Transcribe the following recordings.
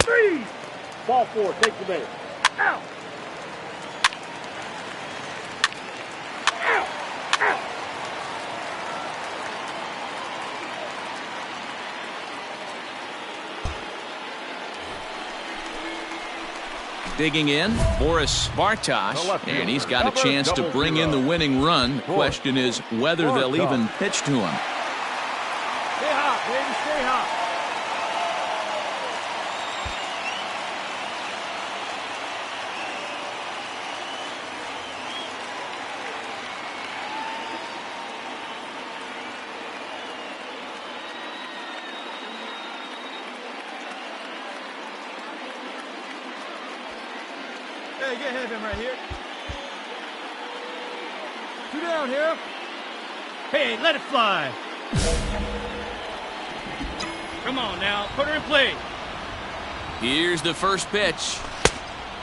Three. Ball four. Take the base. Out. Out. Out. Digging in, Boris Bartosh, and he's got a chance to bring in the winning run. The question is whether they'll even pitch to him. Stay hot, baby. Stay hot. Hey, get ahead of him right here. 2 down here. Hey, let it fly. Come on now, put her in play. Here's the first pitch.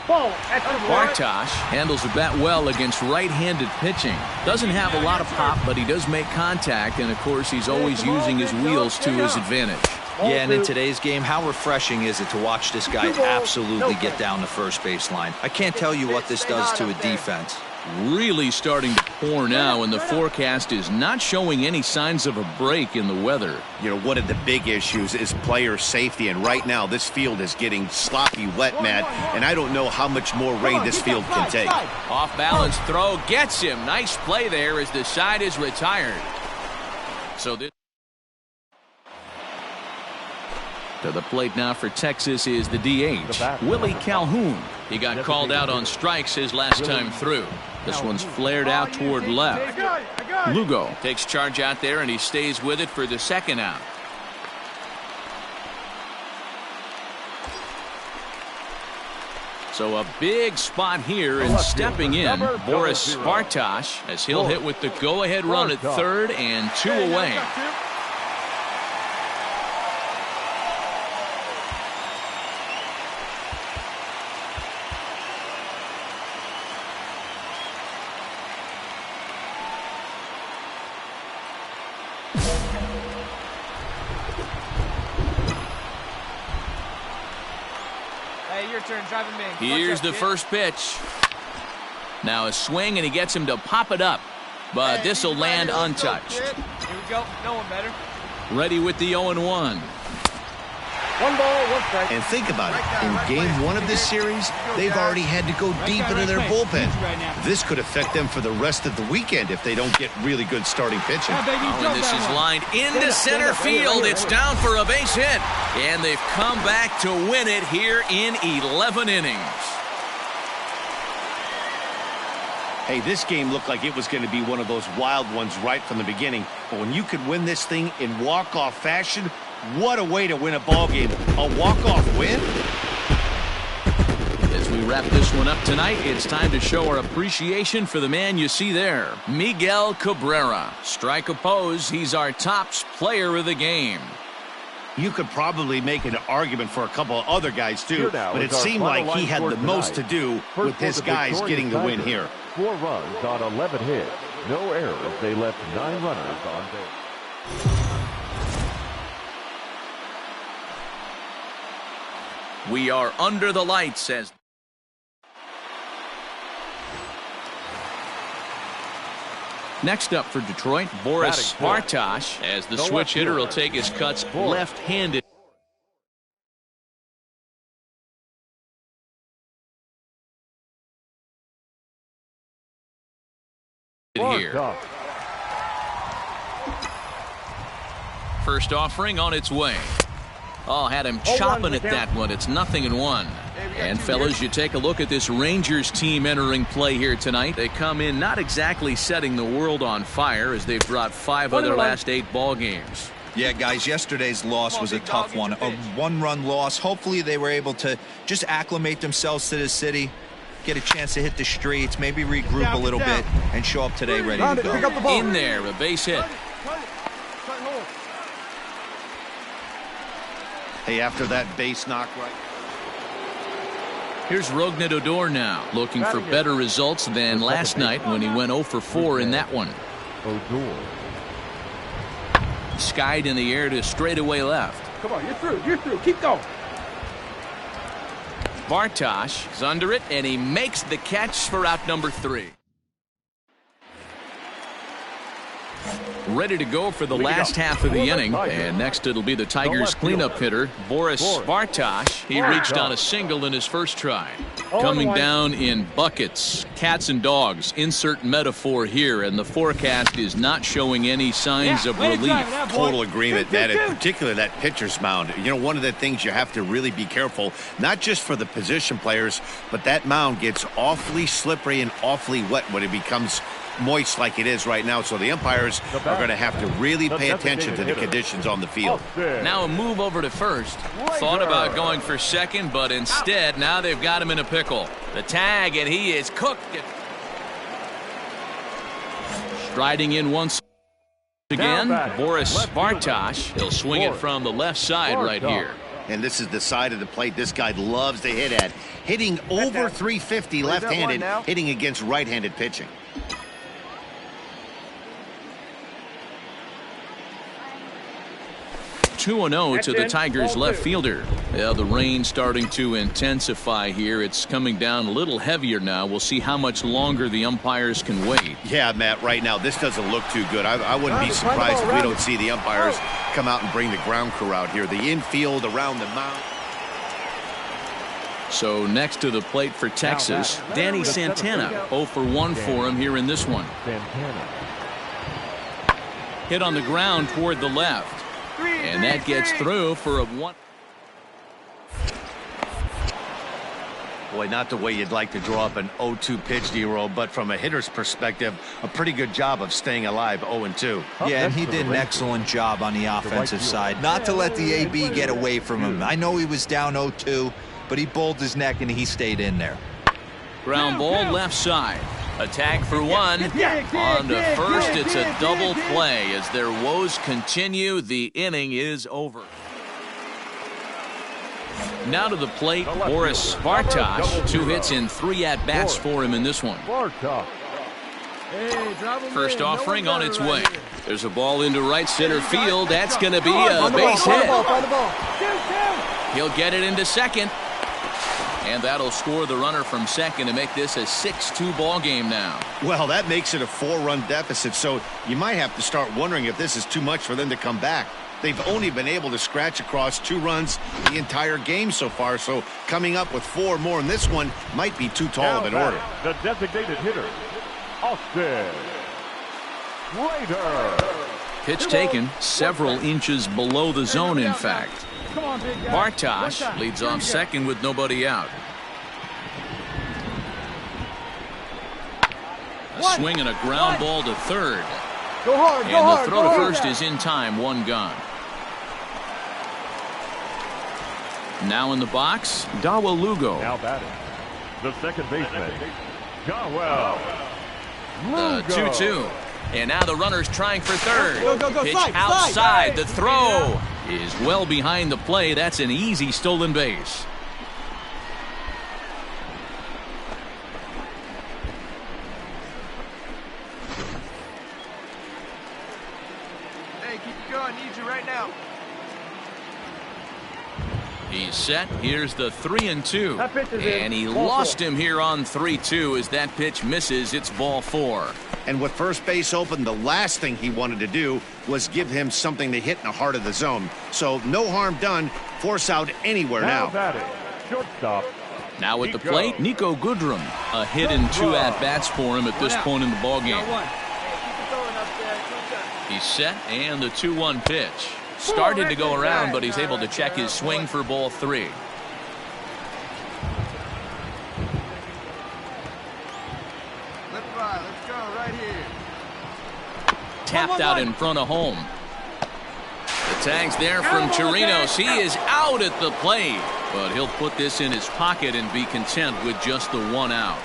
Ball at the Bartosh handles the bat well against right-handed pitching. Doesn't have a lot of pop, but he does make contact, and of course he's always using his wheels to his advantage. Yeah, and in today's game, how refreshing is it to watch this guy absolutely get down the first base line? I can't tell you what this does to a defense. Really starting to pour now, and the forecast is not showing any signs of a break in the weather. You know, one of the big issues is player safety, and right now this field is getting sloppy wet, Matt, and I don't know how much more rain this field can take. Off balance throw gets him. Nice play there as the side is retired. So this to the plate now for Texas is the DH, Willie Calhoun. He got called out on strikes his last time through. This one's flared out toward left. Lugo takes charge out there, and he stays with it for the second out. So a big spot here, and stepping in, Boris Bartosh, as he'll hit with the go-ahead run at third and 2 away. Here's the first pitch. Now a swing, and he gets him to pop it up, but this will land untouched. Here we go. No one better. Ready with the 0-1. 1 ball, 1 strike. And think about it. In game 1 of this series, they've already had to go deep into their bullpen. This could affect them for the rest of the weekend if they don't get really good starting pitching. And this is lined into center field. It's down for a base hit. And they've come back to win it here in 11 innings. Hey, this game looked like it was going to be one of those wild ones right from the beginning. But when you could win this thing in walk-off fashion, what a way to win a ball game. A walk-off win? As we wrap this one up tonight, it's time to show our appreciation for the man you see there, Miguel Cabrera. Strike oppose, he's our tops player of the game. You could probably make an argument for a couple of other guys, too. But it seemed like he had the most to do with his guys getting the win here. 4 runs on 11 hits. No errors. They left 9 runners on base. We are under the lights as next up for Detroit, Boris Bartosh, as the switch hitter will take his cuts left-handed. Here. First offering on its way. Oh, had him chopping at that one. It's 0-1. And fellas, you take a look at this Rangers team entering play here tonight. They come in not exactly setting the world on fire, as they've dropped 5 of their last 8 ball games. Yeah, guys, yesterday's loss was a tough one. A 1-run loss. Hopefully they were able to just acclimate themselves to the city, get a chance to hit the streets, maybe regroup a little bit, and show up today ready to go. In there, a base hit. Hey, after that base knock right. Here's Rougned Odor now, looking for better results than last night when he went 0 for 4 in that one. Odor. Skied in the air to straightaway left. Come on, you're through. You're through. Keep going. Bartosh is under it, and he makes the catch for out number 3. Ready to go for the last half of the inning, and next it'll be the Tigers cleanup hitter, Boris Bartosh. He reached on a single in his first try. Coming down in buckets, cats and dogs, insert metaphor here, and the forecast is not showing any signs of relief. Total agreement, Matt, and particularly that pitcher's mound. You know, one of the things you have to really be careful, not just for the position players, but that mound gets awfully slippery and awfully wet when it becomes moist like it is right now, so the umpires are going to have to really pay attention to the conditions on the field. Now a move over to first. Thought about going for second, but instead now they've got him in a pickle. The tag, and he is cooked. Striding in once again, Boris Bartosh. He'll swing it from the left side right here. And this is the side of the plate this guy loves to hit at. Hitting over 350 left-handed, hitting against right-handed pitching. 2-0 to the Tigers left fielder. Yeah, the rain starting to intensify here. It's coming down a little heavier now. We'll see how much longer the umpires can wait. Yeah, Matt, right now this doesn't look too good. I wouldn't be surprised if we don't see the umpires come out and bring the ground crew out here. The infield around the mound. So next to the plate for Texas, Danny Santana. 0 for 1 for him here in this one. Hit on the ground toward the left. And that gets through for a 1. Boy, not the way you'd like to draw up an 0-2 pitch, D-roll, but from a hitter's perspective, a pretty good job of staying alive 0-2. Yeah, and he did an excellent job on the offensive side. Not to let the AB get away from him. I know he was down 0-2, but he bowled his neck and he stayed in there. Ground ball left side. A tag for 1. On to first, it's a double play. As their woes continue, the inning is over. Now to the plate, Boris Bartosh. 2 hits in 3 at-bats for him in this one. First offering on its way. There's a ball into right center field. That's going to be a base hit. He'll get it into second. And that'll score the runner from second to make this a 6-2 ball game now. Well, that makes it a 4-run deficit, so you might have to start wondering if this is too much for them to come back. They've only been able to scratch across 2 runs the entire game so far, so coming up with 4 more in this one might be too tall of an order. The designated hitter, Austin Raider. Pitch taken several inches below the zone, in fact. Bartosh leads off second with nobody out. A swing and a ground ball to third. And the throw to first is in time, 1 gone. Now in the box, Dawa Lugo. Now batting, the second baseman, Dawa Lugo. The 2-2. And now the runner's trying for third. Pitch outside. The throw is well behind the play. That's an easy stolen base. Hey, keep it going. Need you right now. He's set. Here's the 3-2. And he lost him here on 3-2 as that pitch misses. It's ball 4. And with first base open, the last thing he wanted to do was give him something to hit in the heart of the zone. So no harm done. Force out anywhere now. Batting, shortstop. Now at the plate, Nico Goodrum. A hit in 2 at-bats for him at this point in the ballgame. He's set, and the 2-1 pitch. Started to go around, but he's able to check his swing for ball 3. Let's go right here. Tapped out in front of home. The tag's there from Chirinos. He is out at the plate, but he'll put this in his pocket and be content with just the 1 out.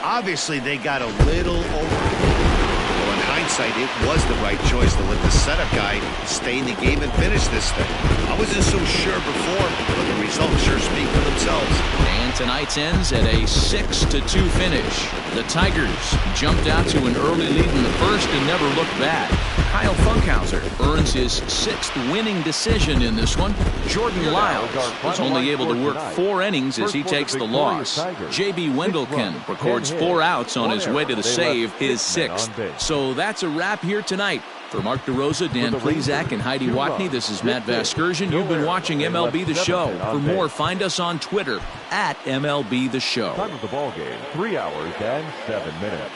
Obviously, they got a little over. Well, in hindsight, it was the right choice to let the setup guy stay in the game and finish this thing. I wasn't so sure before, but the results sure speak for themselves. And tonight's ends at a 6-2 finish. The Tigers jumped out to an early lead in the first and never looked back. Kyle Funkhauser earns his 6th winning decision in this one. Jordan Lyles was only able to work 4 innings as he takes the loss. J.B. Wendelken records 4 outs on his way to the save, his 6th. So that's a wrap here tonight. For Mark DeRosa, Dan Plezak, and Heidi Watney, this is Matt Vasgersian. You've been watching MLB The Show. For more, find us on Twitter at MLB The Show. Time of the ball game, 3 hours and 7 minutes.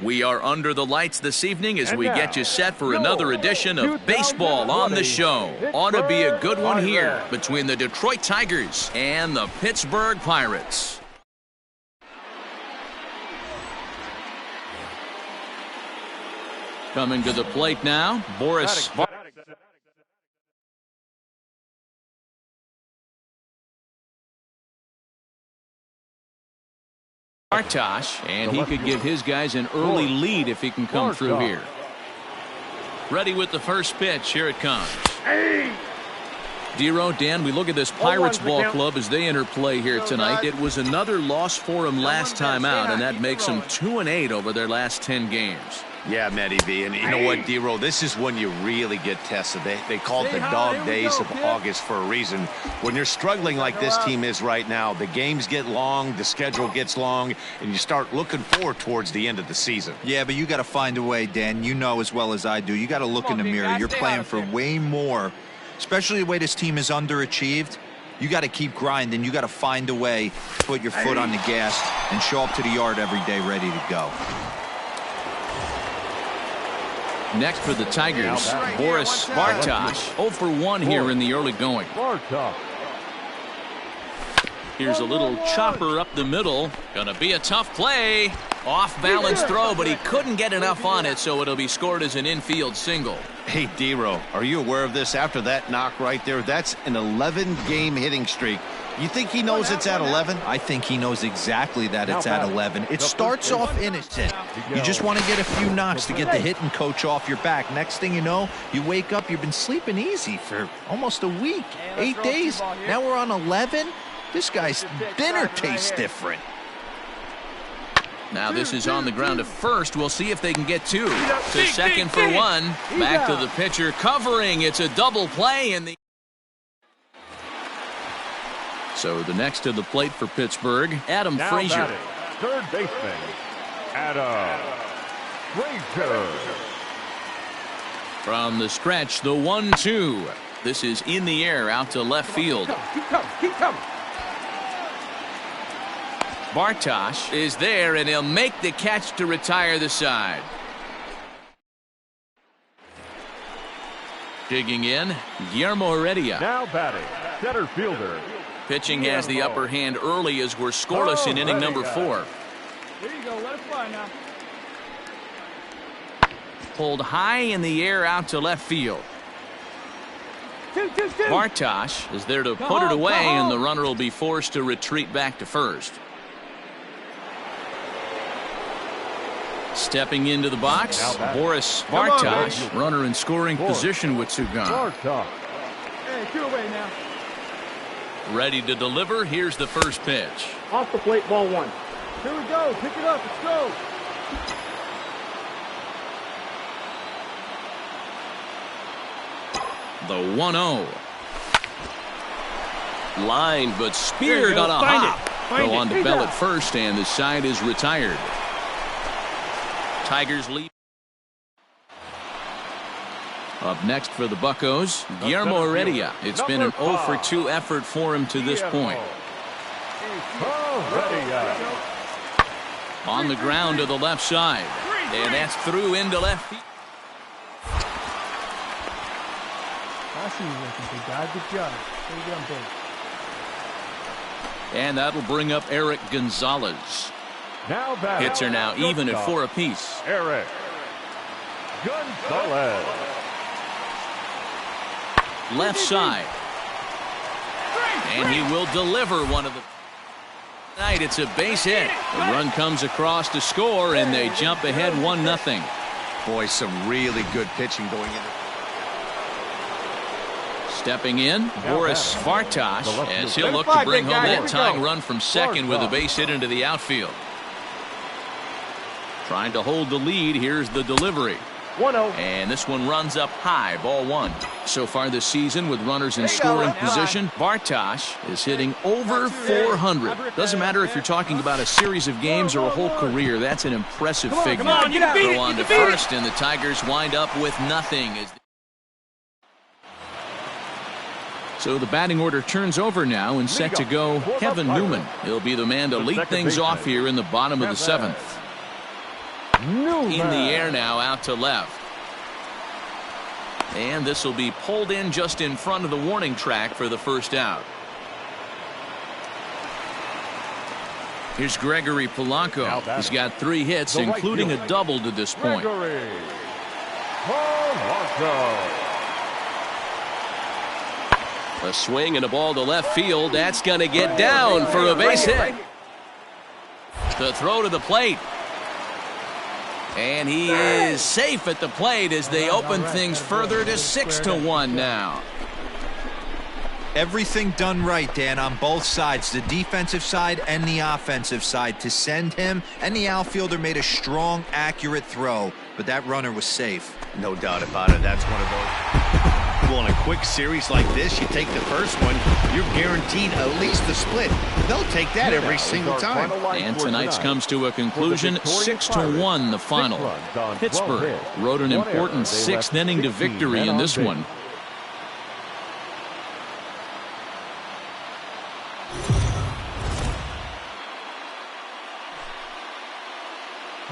We are under the lights this evening as we get you set for another edition of Baseball on the Show. Ought to be a good one here between the Detroit Tigers and the Pittsburgh Pirates. Coming to the plate now, Boris Bartosh, and he could give his guys an early lead if he can come through here. Ready with the first pitch. Here it comes. Dero, Dan, we look at this Pirates ball club as they enter play here tonight. It was another loss for them last time out, and that makes them 2-8 over their last 10 games. Yeah, Matty V, and you know what, Dero, this is when you really get tested. They call it the dog days of August for a reason. When you're struggling like this team is right now, the games get long, the schedule gets long, and you start looking forward towards the end of the season. Yeah, but you got to find a way, Dan. You know as well as I do. You got to look in the mirror. You're playing for way more, especially the way this team is underachieved. You got to keep grinding. You got to find a way to put your foot on the gas and show up to the yard every day ready to go. Next for the Tigers, Boris Bartosh, 0 for 1 here in the early going. Here's a little chopper up the middle. Gonna be a tough play. Off balance throw, but he couldn't get enough on it, so it'll be scored as an infield single. Hey, Dero, are you aware of this? After that knock right there, that's an 11-game hitting streak. You think he knows it's at 11? I think he knows exactly that it's at 11. It starts off innocent. You just want to get a few knocks to get the hitting coach off your back. Next thing you know, you wake up, you've been sleeping easy for almost a week, 8 days. Now we're on 11. This guy's dinner tastes different. Now this is on the ground to first. We'll see if they can get two. To second for one. Back to the pitcher covering. It's a double play in the... So the next to the plate for Pittsburgh, Adam Frazier. Third baseman, Adam Frazier. From the stretch, the 1-2. This is in the air out to left field. Keep coming. Bartosh is there, and he'll make the catch to retire the side. Digging in, Guillermo Heredia. Now batting, center fielder. Pitching has the upper hand early as we're scoreless in inning number 4. There you go. Let it fly now. Pulled high in the air out to left field. Two. Bartosh is there to put it away, and the runner will be forced to retreat back to first. Stepping into the box, Boris Bartosh, runner in scoring position with Sugan. Hey, get away now. Ready to deliver. Here's the first pitch. Off the plate, ball 1. Here we go. Pick it up. Let's go. The 1-0. Line, but speared on a hop. Go on to Bell at first, and the side is retired. Tigers lead. Up next for the Buccos, Guillermo Heredia. It's been an 0 for 2 effort for him to this point. On the ground to the left side. And that's through into left field. I see you working, big guy. Good job. There you go, big. And that'll bring up Eric Gonzalez. Hits are now even at 4 apiece. Eric Gonzalez. Left side. And he will deliver one of the... Tonight it's a base hit. The run comes across to score, and they jump ahead 1-0. Boy, some really good pitching going in. Stepping in, Boris Bartosh, as he'll look to bring home that tying run from second with a base hit into the outfield. Trying to hold the lead. Here's the delivery. 1-0. And this one runs up high, ball 1. So far this season with runners in scoring position, Bartosh is hitting over 400. Doesn't matter if you're talking about a series of games or a whole career. That's an impressive figure. Throw on to first, and the Tigers wind up with nothing. So the batting order turns over now, and set to go Kevin Newman. He'll be the man to lead things off here in the bottom of the 7th. In the air now, out to left. And this will be pulled in just in front of the warning track for the first out. Here's Gregory Polanco. He's got 3 hits, including a double to this point. A swing and a ball to left field. That's going to get down for a base hit. The throw to the plate. And he is safe at the plate as they open things further to 6-1 now. Everything done right, Dan, on both sides, the defensive side and the offensive side, to send him, and the outfielder made a strong, accurate throw, but that runner was safe. No doubt about it. That's one of those. Well, in a quick series like this, you take the first one, you're guaranteed at least the split. They'll take that every single time. And tonight's comes to a conclusion, 6-1 the final. Pittsburgh rode an important 6th inning to victory in this one.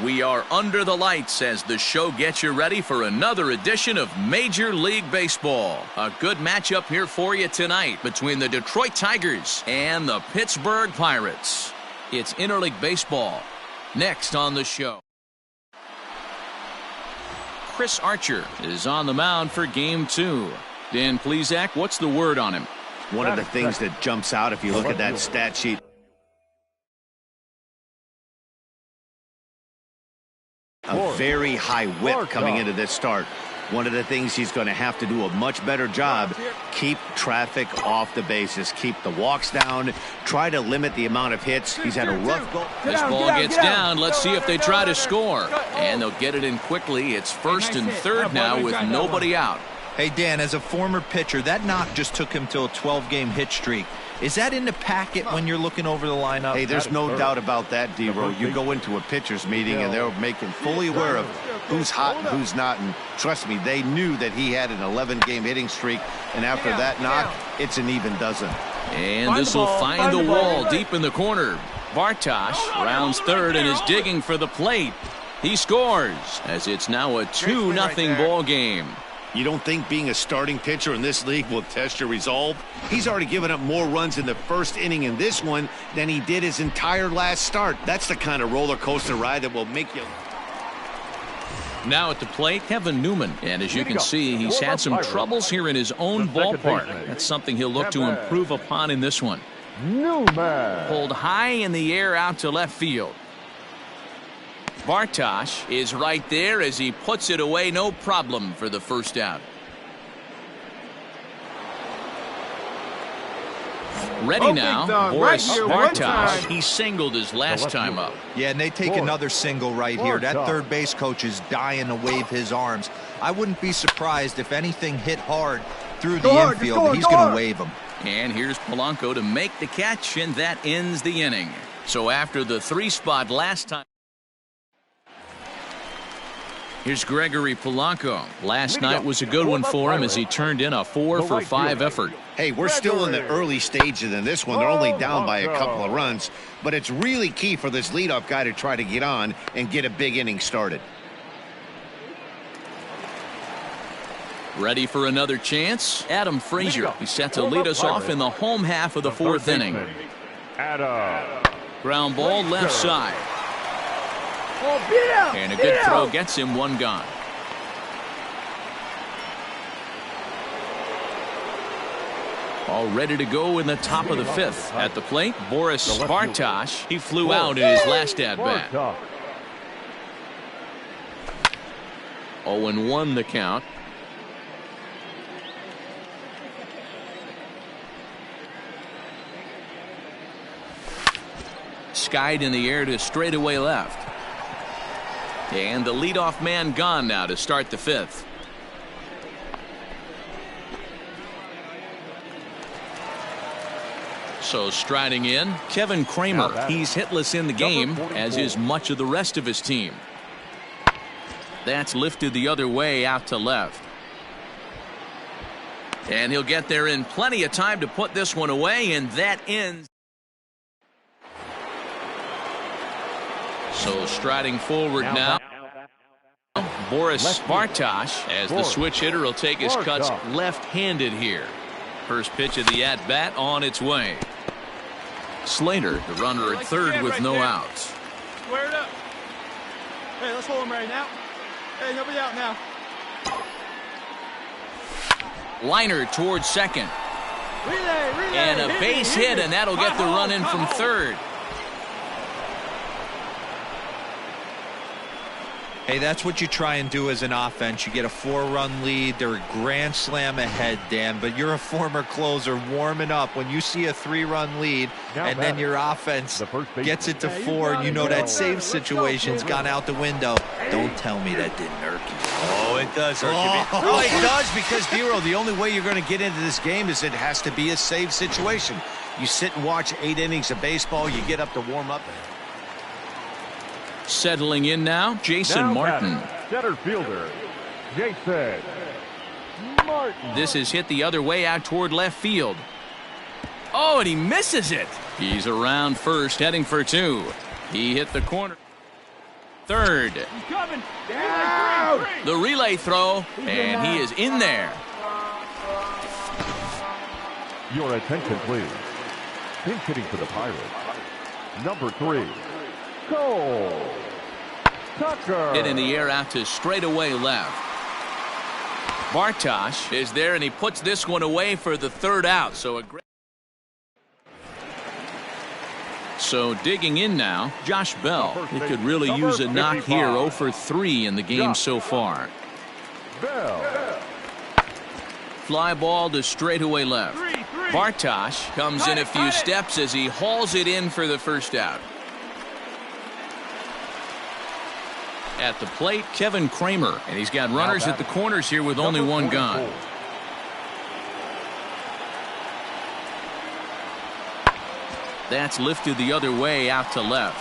We are under the lights as the show gets you ready for another edition of Major League Baseball. A good matchup here for you tonight between the Detroit Tigers and the Pittsburgh Pirates. It's interleague baseball. Next on the show, Chris Archer is on the mound for Game 2. Dan Plesac, what's the word on him? One of the things that jumps out if you look at that stat sheet, a very high whip coming into this start. One of the things he's going to have to do a much better job, keep traffic off the bases, keep the walks down, try to limit the amount of hits. He's had a rough go. This ball gets down. Let's see if they try to score. And they'll get it in quickly. It's 1st and 3rd now with nobody out. Hey, Dan, as a former pitcher, that knock just took him to a 12-game hit streak. Is that in the packet when you're looking over the lineup? Hey, there's no doubt about that, D-Row. You go into a pitcher's meeting, and they're making fully aware of who's hot and who's not. And trust me, they knew that he had an 11-game hitting streak. And after that knock, it's an even dozen. And this will find the wall deep in the corner. Bartosh rounds 3rd and is digging for the plate. He scores as it's now a 2-0 ball game. You don't think being a starting pitcher in this league will test your resolve? He's already given up more runs in the 1st inning in this one than he did his entire last start. That's the kind of roller coaster ride that will make you. Now at the plate, Kevin Newman. And as you can see, he's had some troubles here in his own ballpark. That's something he'll look to improve upon in this one. Newman. Pulled high in the air out to left field. Bartosh is right there as he puts it away, no problem for the first out. Ready now, Boris Bartosh. He singled his last time up. Yeah, and they take another single right here. That third base coach is dying to wave his arms. I wouldn't be surprised if anything hit hard through the infield. He's going to wave them. And here's Polanco to make the catch, and that ends the inning. So after the 3-spot last time, here's Gregory Polanco. Last night was a good one for him as he turned in a 4-for-5 effort. Hey, we're still in the early stages in this one. They're only down by a couple of runs, but it's really key for this leadoff guy to try to get on and get a big inning started. Ready for another chance? Adam Frazier. He's set to lead us off in the home half of the 4th inning. Ground ball left side. And a good throw gets him one gone. All ready to go in the top of the 5th. At the plate, Boris Bartosh. He flew out in his last at-bat. 0-1 the count. Skied in the air to straightaway left. And the leadoff man gone now to start the 5th. So striding in, Kevin Kramer. He's hitless in the game, as is much of the rest of his team. That's lifted the other way out to left. And he'll get there in plenty of time to put this one away, and that ends. So striding forward now. Boris Bartosh, as the switch hitter, will take his cuts left-handed here. First pitch of the at-bat on its way. Slater, the runner at third with no outs. Square it up. Hey, let's hold him right now. Hey, nobody out now. Liner towards second. Relay. And a base hit, and that'll get the run in from third. Hey, that's what you try and do as an offense. You get a 4-run lead. They're a grand slam ahead, Dan, but you're a former closer warming up. When you see a 3-run lead and then your offense gets it to 4, and you know that save situation's gone out the window. Don't tell me that didn't irk you. Oh, it does irk you. Well, it does because, Dero, the only way you're going to get into this game is it has to be a save situation. You sit and watch 8 innings of baseball. You get up to warm up. Settling in now, Jason Martin. Center fielder, Jason Martin. This is hit the other way out toward left field. Oh, and he misses it. He's around first, heading for 2. He hit the corner. Third. He's coming. Down. The relay throw, and he is in there. Your attention, please. Pinch hitting for the Pirates. Number 3, Cole Tucker. Hit in the air out to straightaway left. Bartosh is there, and he puts this one away for the third out. So digging in now, Josh Bell. He could really use a knock here. 0 for 3 in the game so far. Bell. Fly ball to straightaway left. Bartosh comes in a few steps as he hauls it in for the first out. At the plate, Kevin Kramer, and he's got runners at the corners here with only one gone. That's lifted the other way out to left.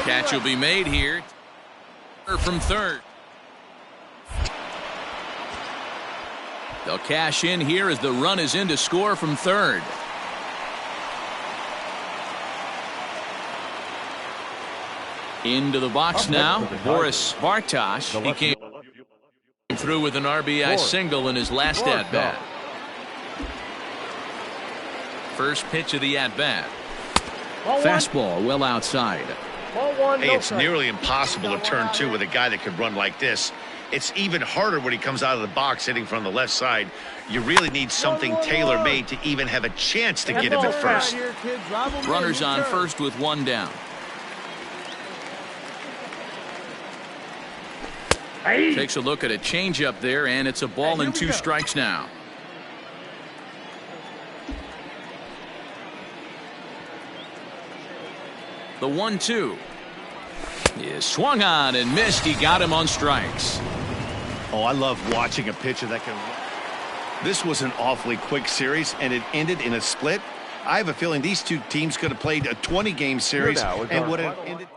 Catch will be made here from third. They'll cash in here as the run is in to score from third. Into the box now, Boris Bartosh. He came through with an RBI single in his last at-bat. First pitch of the at-bat. Fastball well outside. Hey, it's nearly impossible to turn 2 with a guy that could run like this. It's even harder when he comes out of the box hitting from the left side. You really need something tailor-made to even have a chance to get him at first. Runners on first with 1 down. Takes a look at a changeup there, and it's a ball and 2 strikes now. The 1-2 is swung on and missed. He got him on strikes. Oh, I love watching a pitcher that can. This was an awfully quick series, and it ended in a split. I have a feeling these 2 teams could have played a 20-game series and would have ended.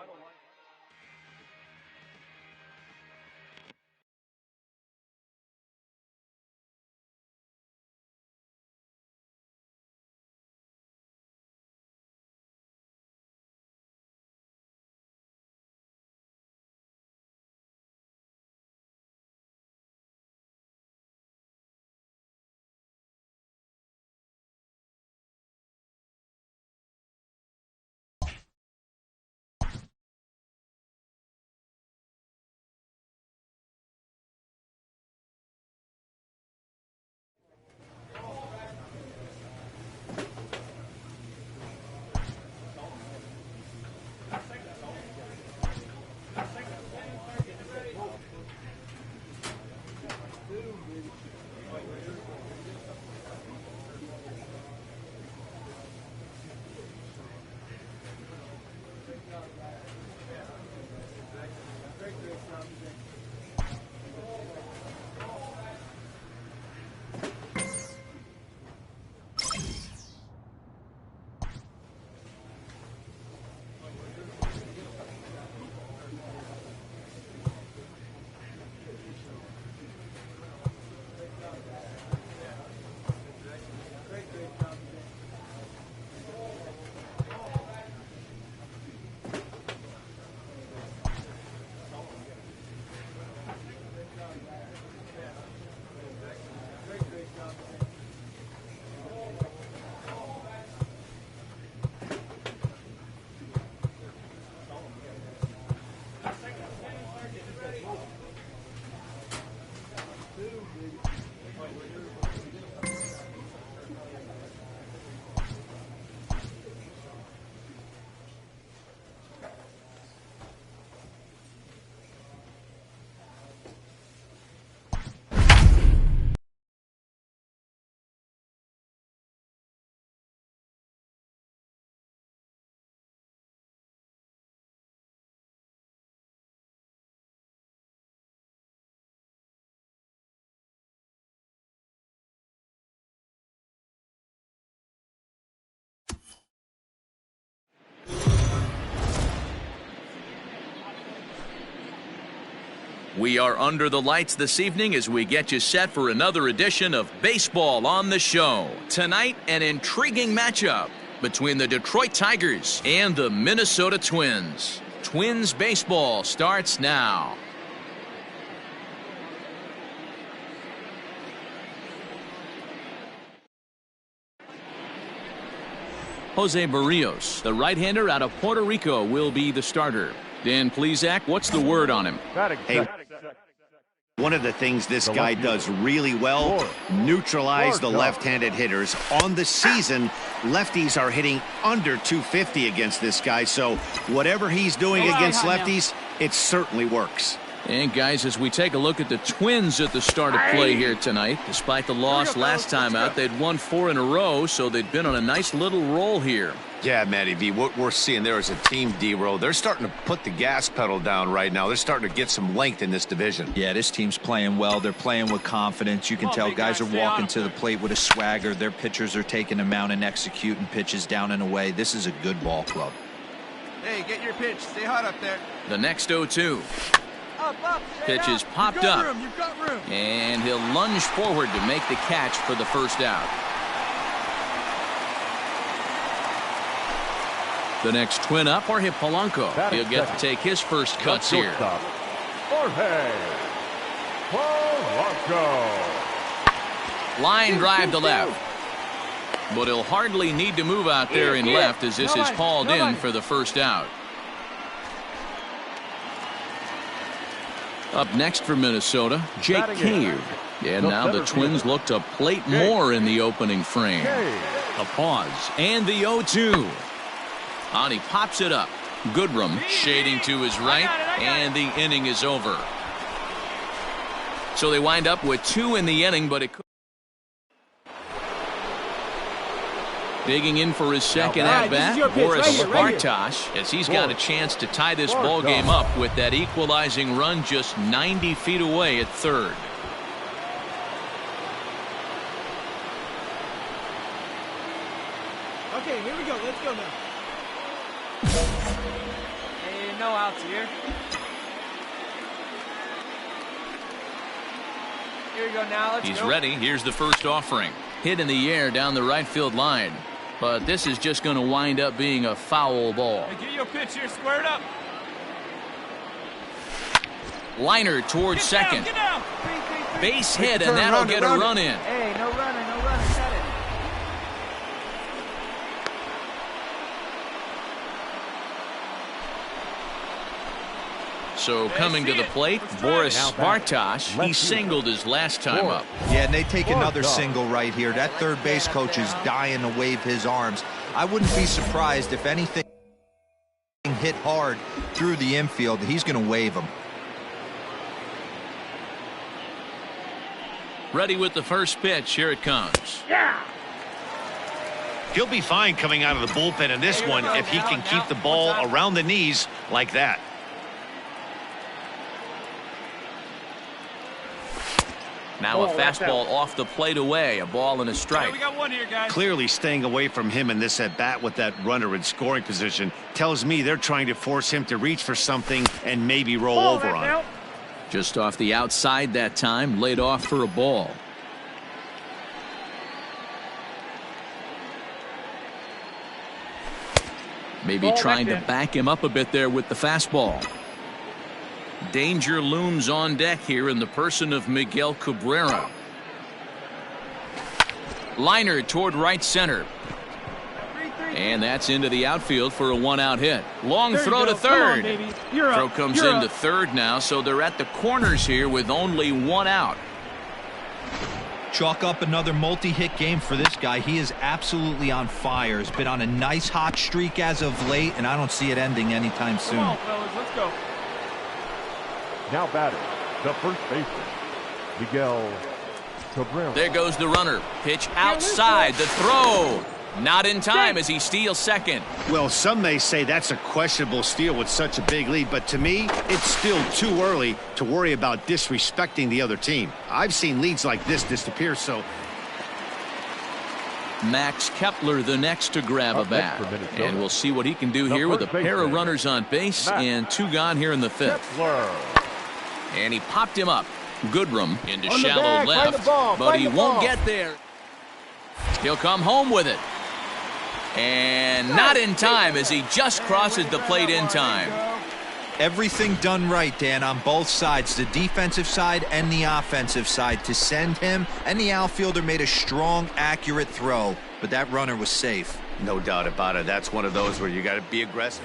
We are under the lights this evening as we get you set for another edition of Baseball on the Show. Tonight, an intriguing matchup between the Detroit Tigers and the Minnesota Twins. Twins baseball starts now. Jose Barrios, the right-hander out of Puerto Rico, will be the starter. Dan Plesac, what's the word on him? Hey, one of the things this guy does really well, neutralize the left-handed hitters. On the season, lefties are hitting under 250 against this guy, so whatever he's doing against lefties, it certainly works. And guys, as we take a look at the Twins at the start of play here tonight, despite the loss last time out, they'd won 4 in a row, so they'd been on a nice little roll here. Yeah, Matty V, what we're seeing there is a team, D-Row. They're starting to put the gas pedal down right now. They're starting to get some length in this division. Yeah, this team's playing well. They're playing with confidence. You can tell guys are walking to the plate with a swagger. Their pitchers are taking them out and executing pitches down and away. This is a good ball club. Hey, get your pitch. Stay hot up there. The next 0-2. Pitch is popped up, and he'll lunge forward to make the catch for the first out. The next Twin up, Jorge Polanco. He'll get to take his first cuts here. Jorge Polanco. Line drive to left. But he'll hardly need to move out there in left as this is hauled in for the first out. Up next for Minnesota, Jake Cave. And now the Twins look to plate more in the opening frame. A pause and the 0-2. On he pops it up. Goodrum shading to his right, and the inning is over. So they wind up with 2 in the inning, but it could. Digging in for his second at-bat, Boris Bartosh, as he's got a chance to tie this ball game up with that equalizing run just 90 feet away at third. Okay, here we go. Let's go now. Hey, no outs here. Here we go now. Let's go. He's ready. Here's the first offering. Hit in the air down the right field line. But this is just going to wind up being a foul ball. Hey, get your pitch here. Square it up. Liner towards second. Get down. Base hit, and that'll get a run in. Hey, no running, no running. Set it. So coming to the plate, Boris Bartosh. He singled his last time up. Yeah, and they take another single right here. That third base coach is dying to wave his arms. I wouldn't be surprised if anything hit hard through the infield. He's going to wave them. Ready with the first pitch. Here it comes. He'll be fine coming out of the bullpen in this one if he can keep the ball around the knees like that. Now a fastball off the plate away. A ball and a strike. Hey, we got one here, guys. Clearly staying away from him in this at-bat with that runner in scoring position tells me they're trying to force him to reach for something and maybe roll over on it. Just off the outside that time, laid off for a ball. Maybe trying to back him up a bit there with the fastball. Danger looms on deck here in the person of Miguel Cabrera. Liner toward right center. And that's into the outfield for a one-out hit. Long throw to third. Throw comes into third now, so they're at the corners here with only one out. Chalk up another multi-hit game for this guy. He is absolutely on fire. He's been on a nice hot streak as of late, and I don't see it ending anytime soon. Come on, fellas, let's go. Now batting, the first baseman, Miguel Cabrera. There goes the runner. Pitch outside. The throw. Not in time as he steals second. Well, some may say that's a questionable steal with such a big lead, but to me, it's still too early to worry about disrespecting the other team. I've seen leads like this disappear, so. Max Kepler the next to grab a bat. And we'll see what he can do here with a pair of runners on base and 2 gone here in the 5th. And he popped him up. Goodrum into On the shallow bag, find left, the ball, but find he the won't ball. get there. He'll come home with it. And not in time as he just crosses the plate in time. Everything done right, Dan, on both sides, the defensive side and the offensive side, to send him, and the outfielder made a strong, accurate throw, but that runner was safe. No doubt about it. That's one of those where you got to be aggressive.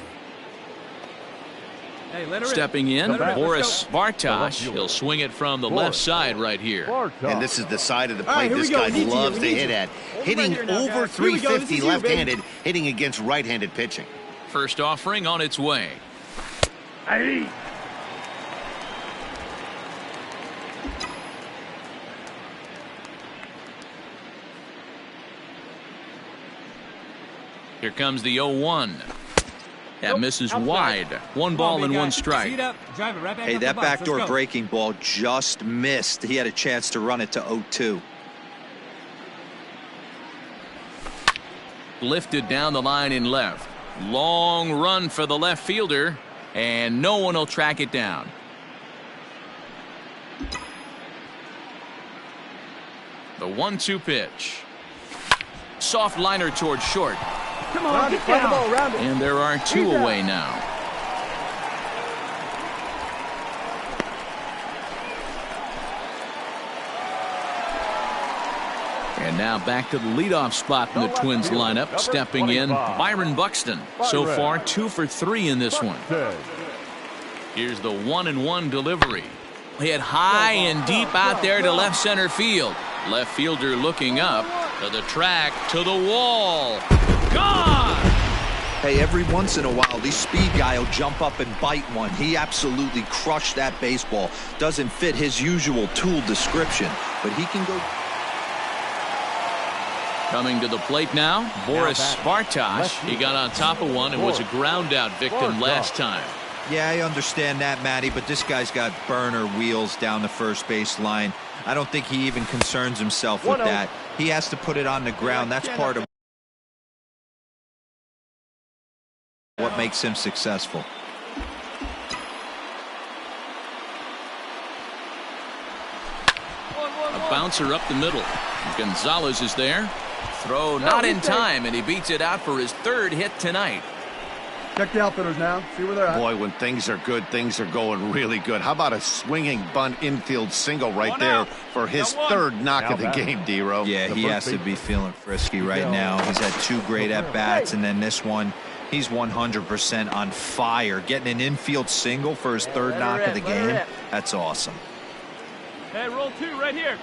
Hey, let her Stepping in, Let her rip. Boris Let's Bartosh. He'll swing it from the left side right here. And this is the side of the All right, plate here we this go. guy We need you. loves We to need hit you. at. Hold it Hitting right here now, over guys. Here we go. This 350 is you, left-handed, baby. hitting against right-handed pitching. First offering on its way. Hey. Here comes the 0-1. That Nope, misses outside. wide. One ball and one strike. Seat up, drive it right back Hey, up the that box. Let's backdoor go. breaking ball just missed. He had a chance to run it to 0-2. Lifted down the line in left. Long run for the left fielder, and no one will track it down. The 1-2 pitch. Soft liner towards short. Come on, get down. The ball around it. And there are two He's out. away now. And now back to the leadoff spot in the Twins lineup. Stepping in, Byron Buxton. So far, 2 for 3 in this one. Here's the 1-1 delivery. Hit high and deep out there to left center field. Left fielder looking up to the track, to the wall. Gone! Hey, every once in a while, these speed guy will jump up and bite one. He absolutely crushed that baseball. Doesn't fit his usual tool description, but he can go. Coming to the plate now, Boris Bartosh. He got on top of one and was a ground out victim last time. Yeah, I understand that, Matty, but this guy's got burner wheels down the first base line. I don't think he even concerns himself with that. He has to put it on the ground. That's part of what makes him successful. A bouncer up the middle. Gonzalez is there. Throw not in time, and he beats it out for his 3rd hit tonight. Check the outfielders now. See where they're at. Boy, when things are good, things are going really good. How about a swinging bunt infield single right One there out. for his Got one. 3rd knock of the game, D-Row? Yeah, he has to be feeling frisky right now. He's had 2 great at-bats, and then this one, he's 100% on fire. Getting an infield single for his 3rd knock of the game, that's awesome. Hey, roll 2 right here.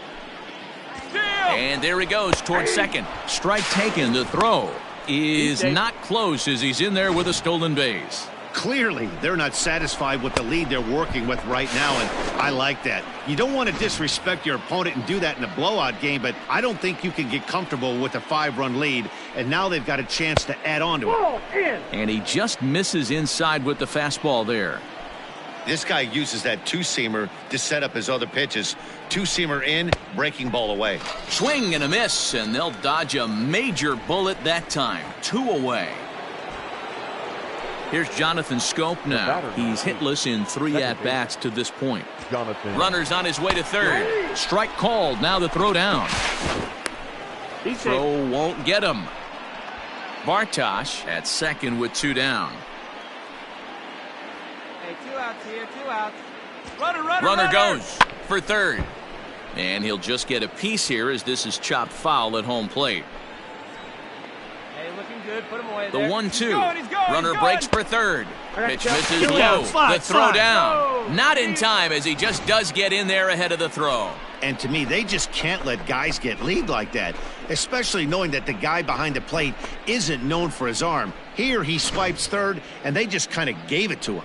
Steal! And there he goes towards second. Strike taken. The throw is not close as he's in there with a stolen base. Clearly, they're not satisfied with the lead they're working with right now, and I like that. You don't want to disrespect your opponent and do that in a blowout game, but I don't think you can get comfortable with a 5-run lead, and now they've got a chance to add on to it. And he just misses inside with the fastball there. This guy uses that 2-seamer to set up his other pitches. 2-seamer in, breaking ball away. Swing and a miss, and they'll dodge a major bullet that time. 2 away. Here's Jonathan Scope now. He's hitless in 3 at-bats to this point. Runner's on his way to 3rd. Strike called. Now the throw down. Throw won't get him. Bartosh at 2nd with 2 down. Hey, 2 outs here, 2 outs. Runner Runner goes for 3rd. And he'll just get a piece here as this is chopped foul at home plate. Hey, looking good. Put him away The there. 1-2. He's going, he's going, Runner he's breaks going. for 3rd. Pitch misses Here we low. go. Slide, The throw slide. down. No. Not in time as he just does get in there ahead of the throw. And to me, they just can't let guys get lead like that, especially knowing that the guy behind the plate isn't known for his arm. Here he swipes 3rd, and they just kind of gave it to him.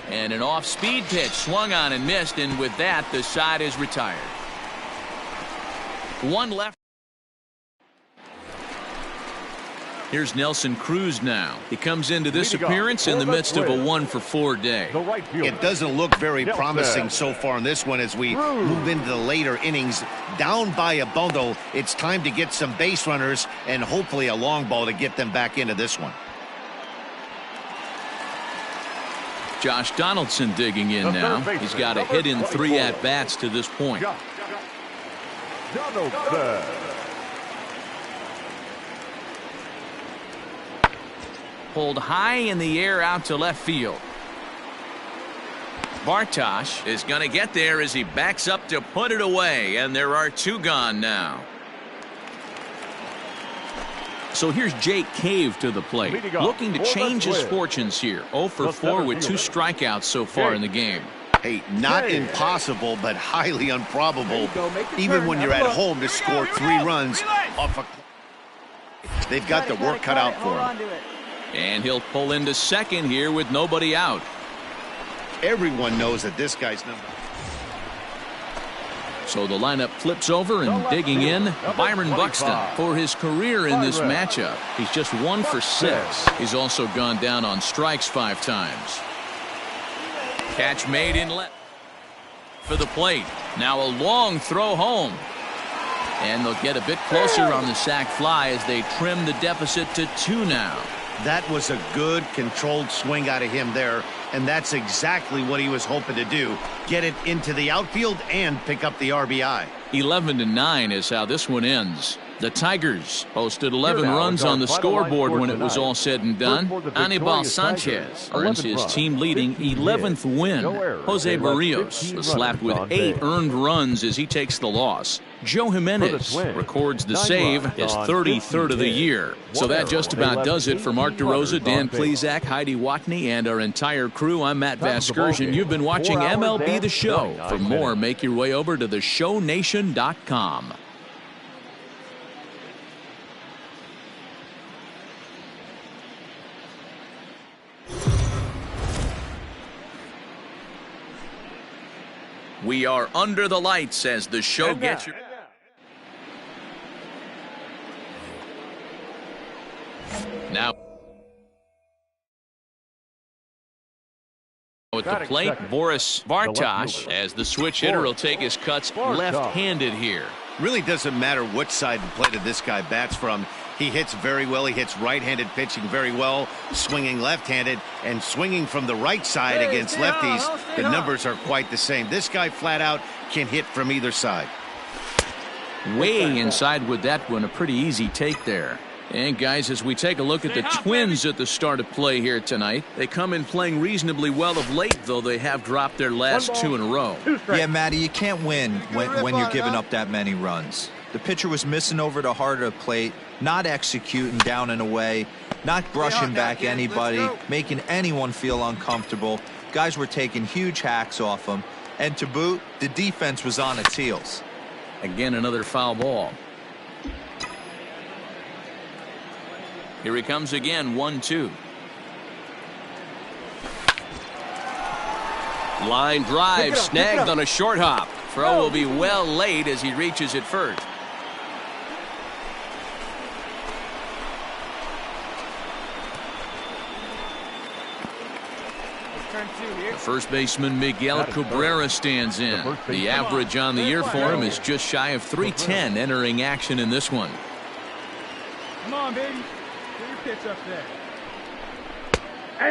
And an off-speed pitch swung on and missed, and with that, the side is retired. 1 left. Here's Nelson Cruz now. He comes into this appearance in the midst of a 1-for-4 day. It doesn't look very promising so far in this one as we move into the later innings. Down by a bundle, it's time to get some base runners and hopefully a long ball to get them back into this one. Josh Donaldson digging in now. He's got a hit in 3 at-bats to this point. Donaldson. Pulled high in the air out to left field. Bartosh is going to get there as he backs up to put it away, and there are 2 gone now. So here's Jake Cave to the plate, looking to change his fortunes here. 0 for 4 with 2 strikeouts so far in the game. Hey, not impossible, but highly improbable, even when you're at home, to score 3 runs off a... They've got the work cut out for him. And he'll pull into second here with nobody out. Everyone knows that this guy's number. So the lineup flips over, and digging in, Byron Buxton for his career in this matchup. He's just 1 for 6. He's also gone down on strikes 5 times. Catch made in left for the plate. Now a long throw home. And they'll get a bit closer on the sac fly as they trim the deficit to 2 now. That was a good controlled swing out of him there, and that's exactly what he was hoping to do. Get it into the outfield and pick up the RBI. 11-9 is how this one ends. The Tigers posted 11 runs on the scoreboard when it was all said and done. Anibal Sanchez earns his team-leading 11th win. Jose Barrios was slapped with 8 earned runs as he takes the loss. Joe Jimenez records the save, his 33rd of the year. So that just about does it for Mark DeRosa, Dan Plesac, Heidi Watney, and our entire crew. I'm Matt Vasgersian. You've been watching MLB The Show. For more, make your way over to theshownation.com. We are under the lights as the show gets your... Now at the plate, Boris Bartosh, as the switch hitter, will take his cuts left-handed here. Really doesn't matter which side the plate of this guy bats from. He hits very well. He hits right-handed pitching very well, swinging left-handed, and swinging from the right side against lefties. The numbers are quite the same. This guy flat out can hit from either side. Way inside with that one, a pretty easy take there. And guys, as we take a look at the Twins at the start of play here tonight, they come in playing reasonably well of late, though they have dropped their last 2 in a row. Yeah, Matty, you can't win when you're giving up that many runs. The pitcher was missing over the heart of the plate, not executing down and away, not brushing back anybody, making anyone feel uncomfortable. Guys were taking huge hacks off him. And to boot, the defense was on its heels. Again, another foul ball. Here he comes again, 1-2. Line drive snagged on a short hop. Throw will be well late as he reaches it first. The first baseman Miguel Cabrera stands in. The average on the year for him is just shy of 310 entering action in this one. Come on, baby. Get your pitch up there.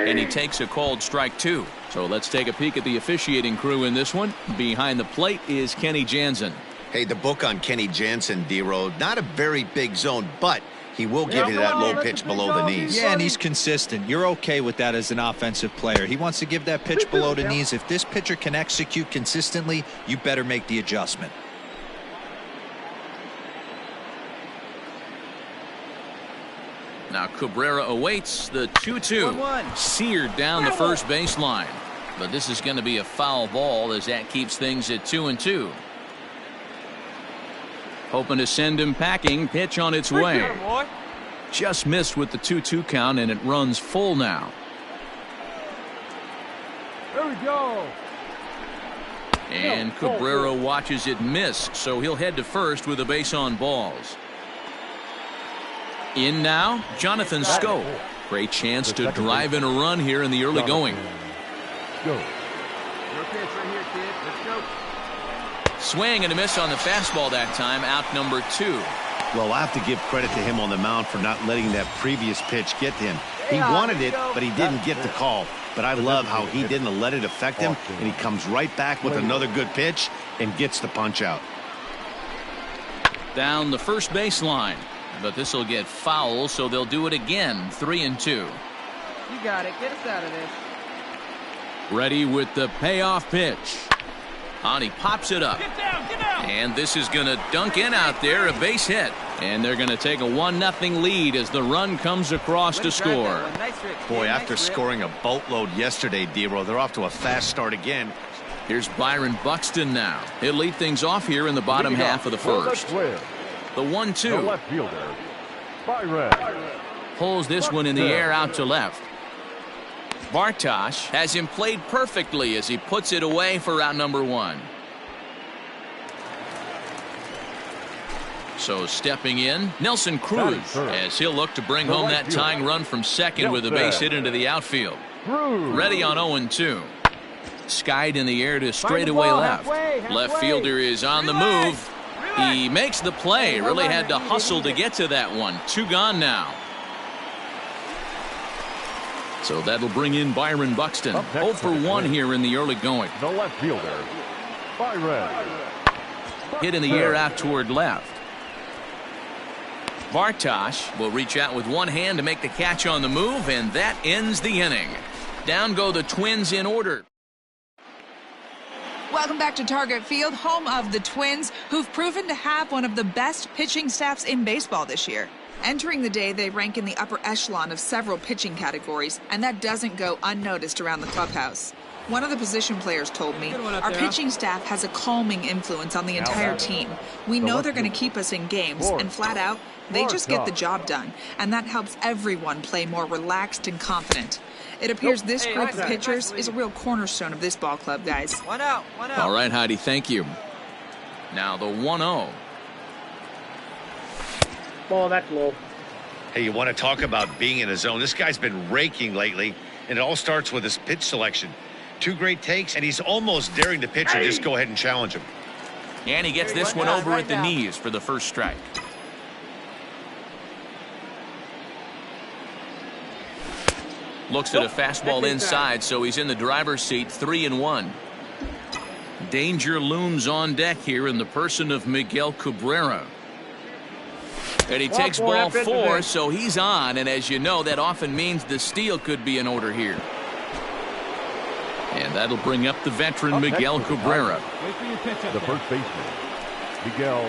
And he takes a called strike 2. So let's take a peek at the officiating crew in this one. Behind the plate is Kenny Jansen. Hey, the book on Kenny Jansen, D-Road, not a very big zone, but he will give you that low pitch below the knees. Yeah, and he's consistent. You're okay with that as an offensive player. He wants to give that pitch below the knees. If this pitcher can execute consistently, you better make the adjustment. Now Cabrera awaits the 2-2. Seared down the first baseline. But this is going to be a foul ball as that keeps things at 2-2. Hoping to send him packing. Pitch on its way. Just missed with the 2-2 count, and it runs full now. There we go. And Cabrera watches it miss, so he'll head to first with a base on balls. In now, Jonathan Scope. Great chance to drive in a run here in the early going. Your pitch right here, kid. Let's go. Swing and a miss on the fastball that time. Out number 2. Well, I have to give credit to him on the mound for not letting that previous pitch get to him. He wanted it, but he didn't get the call. but I love how he didn't let it affect him, and he comes right back with another good pitch and gets the punch out. Down the first baseline, but this will get foul, so they'll do it again. 3-2. You got it. Get us out of this. Ready with the payoff pitch. And he pops it up. Get down, get down. And this is going to dunk in out there, a base hit. And they're going to take a 1-0 lead as the run comes across to score. Boy, after scoring a boatload yesterday, D-Row, they're off to a fast start again. Here's Byron Buxton now. He'll lead things off here in the bottom half of the first. The 1-2. The left fielder, Byron. Pulls this one in the air out to left. Bartosh has him played perfectly as he puts it away for out number 1. So stepping in, Nelson Cruz, as he'll look to bring home that tying run from second with a base hit into the outfield. Ready on 0-2. Skied in the air to straightaway left. Left fielder is on the move. He makes the play. Really had to hustle to get to that one. 2 gone now. So that'll bring in Byron Buxton. 0 for 1 here in the early going. The left fielder, Byron. Hit in the air out toward left. Bartosh will reach out with one hand to make the catch on the move, and that ends the inning. Down go the Twins in order. Welcome back to Target Field, home of the Twins, who've proven to have one of the best pitching staffs in baseball this year. Entering the day, they rank in the upper echelon of several pitching categories, and that doesn't go unnoticed around the clubhouse. One of the position players told me, our pitching staff has a calming influence on the entire team. We know they're going to keep us in games, and flat out, they just get the job done, and that helps everyone play more relaxed and confident. It appears this group of pitchers is a real cornerstone of this ball club, guys. One out, one out. All right, Heidi, thank you. Now the 1-0. Ball, that's low. Hey, you want to talk about being in a zone? This guy's been raking lately, and it all starts with his pitch selection. 2 great takes, and he's almost daring the pitcher just go ahead and challenge him. And he gets this one over at the knees for the first strike. Looks at a fastball inside, so he's in the driver's seat. 3-1. Danger looms on deck here in the person of Miguel Cabrera. And he takes ball 4, so he's on, and as you know, that often means the steal could be in order here. And that'll bring up the veteran Miguel Cabrera. The first baseman, Miguel.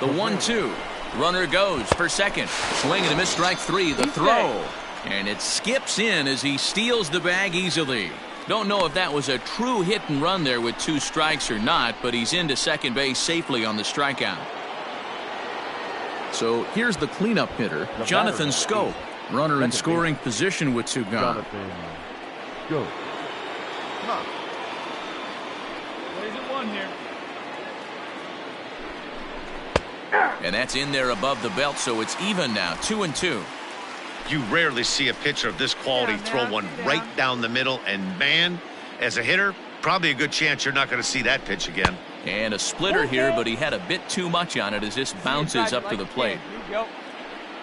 The 1-2. Runner goes for second. Swing and a miss, strike 3. The throw. And it skips in as he steals the bag easily. Don't know if that was a true hit and run there with 2 strikes or not, but he's into second base safely on the strikeout. So here's the cleanup hitter, Jonathan Scope. Runner in scoring position with 2 gone. Go. Come on. Plays at 1 here. And that's in there above the belt, so it's even now. 2-2. You rarely see a pitcher of this quality throw one right down the middle, and man, as a hitter, probably a good chance you're not going to see that pitch again. And a splitter here, but he had a bit too much on it as this bounces up to the plate.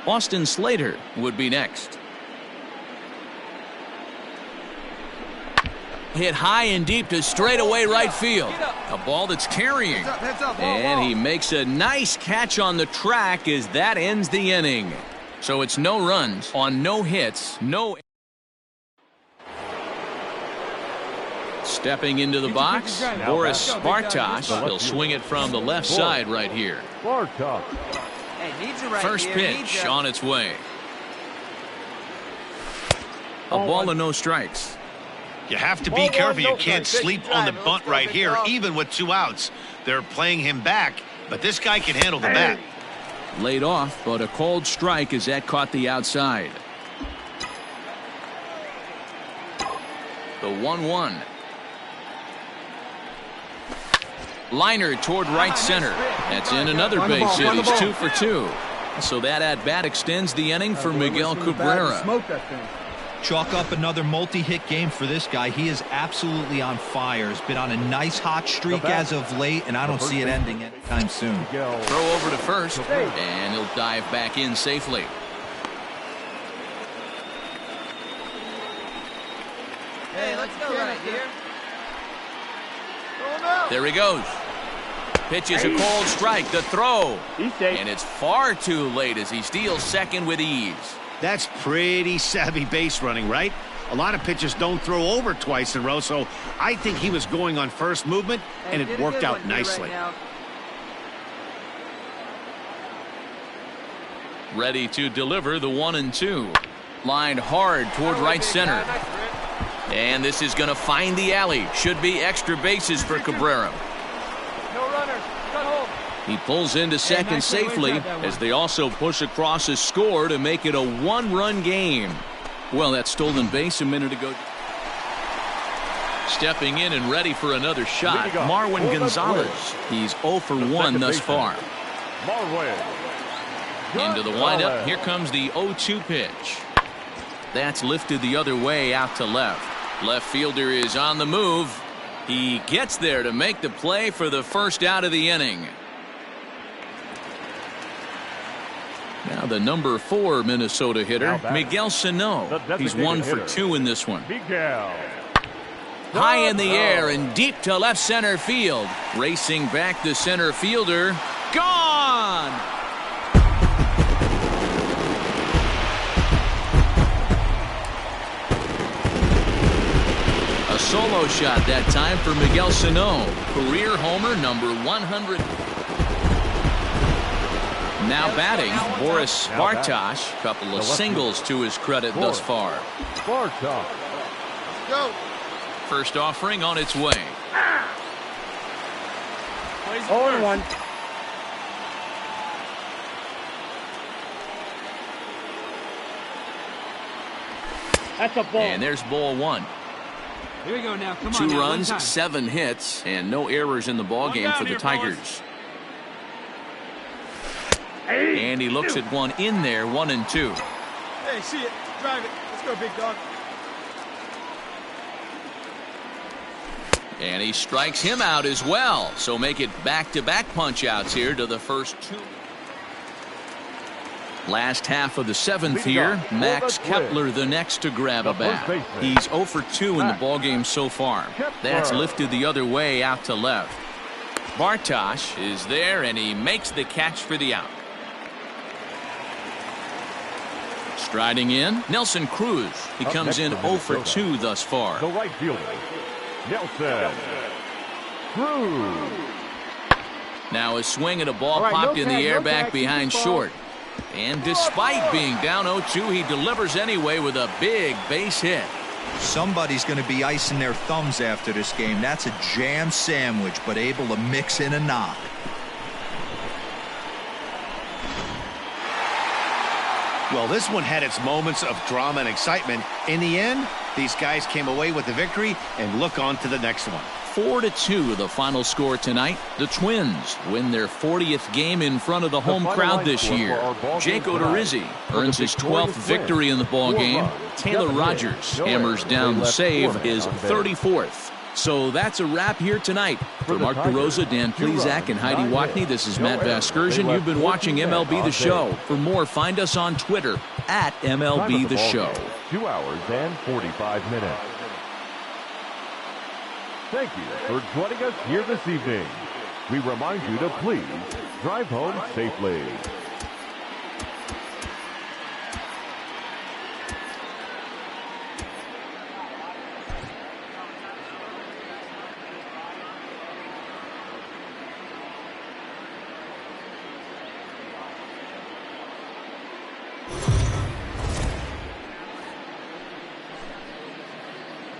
Austin Slater would be next. Hit high and deep to straightaway right field. A ball that's carrying. And he makes a nice catch on the track as that ends the inning. So it's no runs on no hits, no. Stepping into the box, Boris Bartosh. He'll swing it from the left side right here. First pitch on its way. A ball and no strikes. You have to be careful. You can't sleep on the bunt right here, even with 2 outs. They're playing him back, but this guy can handle the bat. Laid off, but a called strike as that caught the outside. The 1-1. Liner toward right center. That's in another base hit. He's 2 for 2. So that at-bat extends the inning for Miguel Cabrera. Chalk up another multi-hit game for this guy. He is absolutely on fire. He's been on a nice hot streak as of late, and I don't see it ending anytime soon. Throw over to first, and he'll dive back in safely. There he goes. Pitches a cold strike. The throw. And it's far too late as he steals second with ease. That's pretty savvy base running, right? A lot of pitchers don't throw over twice in a row, so I think he was going on first movement, and it worked out nicely. Ready to deliver the 1-2. Lined hard toward right center. And this is going to find the alley. Should be extra bases for Cabrera. No runners. Cut home. He pulls into second safely as they also push across a score to make it a one-run game. Well, that stolen base a minute ago. Stepping in and ready for another shot, Marwin Gonzalez. He's 0 for 1 thus far. Into the windup. Here comes the 0-2 pitch. That's lifted the other way out to left. Left fielder is on the move. He gets there to make the play for the first out of the inning. Now the number 4 Minnesota hitter, Miguel Sano. He's 1 for 2 in this one. High in the air and deep to left center field. Racing back the center fielder. Gone! A solo shot that time for Miguel Sano. Career homer number 100. Now batting, Boris Bartosh. Couple of singles to his credit thus far. Go. First offering on its way. 0-1. That's a ball. And there's ball 1. Here we go now. Come on. 2 now, runs, 7 hits, and no errors in the ball game for the Tigers. And he looks at one in there, 1-2. Hey, see it. Drive it. Let's go, big dog. And he strikes him out as well. So make it back-to-back punch-outs here to the first 2. Last half of the 7th here. Max Kepler the next to grab a bat. He's 0 for 2 in the ballgame so far. That's lifted the other way out to left. Bartosh is there, and he makes the catch for the out. Striding in, Nelson Cruz. He comes in 0 for 2 thus far. The right fielder, Nelson Cruz. Now a swing and a ball popped in the air back behind short. And despite being down 0-2, he delivers anyway with a big base hit. Somebody's going to be icing their thumbs after this game. That's a jam sandwich, but able to mix in a knock. Well, this one had its moments of drama and excitement. In the end, these guys came away with the victory and look on to the next one. 4-2 the final score tonight. The Twins win their 40th game in front of the home crowd this year. Jake Odorizzi earns his 12th victory in the ballgame. Taylor Rogers hammers down the save, his 34th. So that's a wrap here tonight. For Mark DeRosa, Dan Plezak, and Heidi Wackney, this is Matt Vasgersian. You've been watching MLB The Show. For more, find us on Twitter at MLB The Show. 2 hours and 45 minutes. Thank you for joining us here this evening. We remind you to please drive home safely.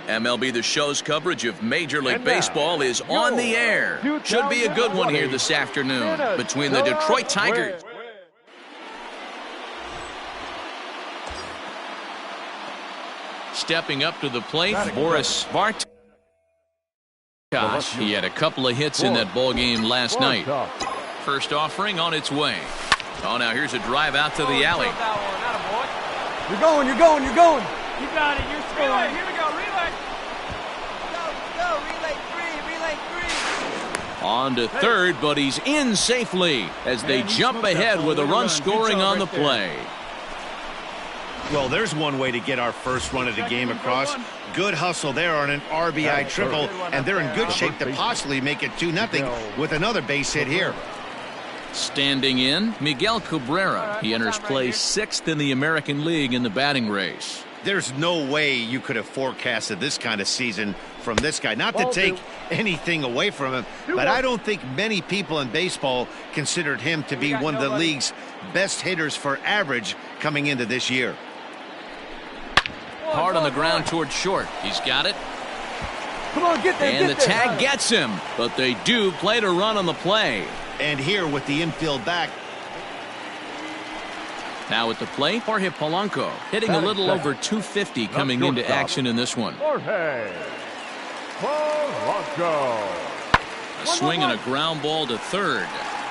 MLB The Show's coverage of Major League Baseball is on the air. Should be a good one here this afternoon between the Detroit Tigers. Stepping up to the plate, Boris Bartosh. He had a couple of hits in that ball game last night. First offering on its way. Oh, now here's a drive out to the alley. You're going, you're going, you're going. You got it. You're scoring. Here we go. Relay. Go. Relay 3. On to third, but he's in safely as they jump ahead with a run scoring on the play. Well, there's one way to get our first run of the game across. Good hustle there on an RBI triple, and they're in good shape to possibly make it 2-0 with another base hit here. Standing in, Miguel Cabrera. He enters play 6th in the American League in the batting race. There's no way you could have forecasted this kind of season from this guy. Not to take anything away from him, but I don't think many people in baseball considered him to be one of the league's best hitters for average coming into this year. Hard on the ground towards short. He's got it. Come on, get there. And the tag gets him, but they do play to run on the play. And here with the infield back. Now at the plate, Jorge Polanco hitting a little over 250 coming into action in this one. Jorge Polanco. A swing and a ground ball to third.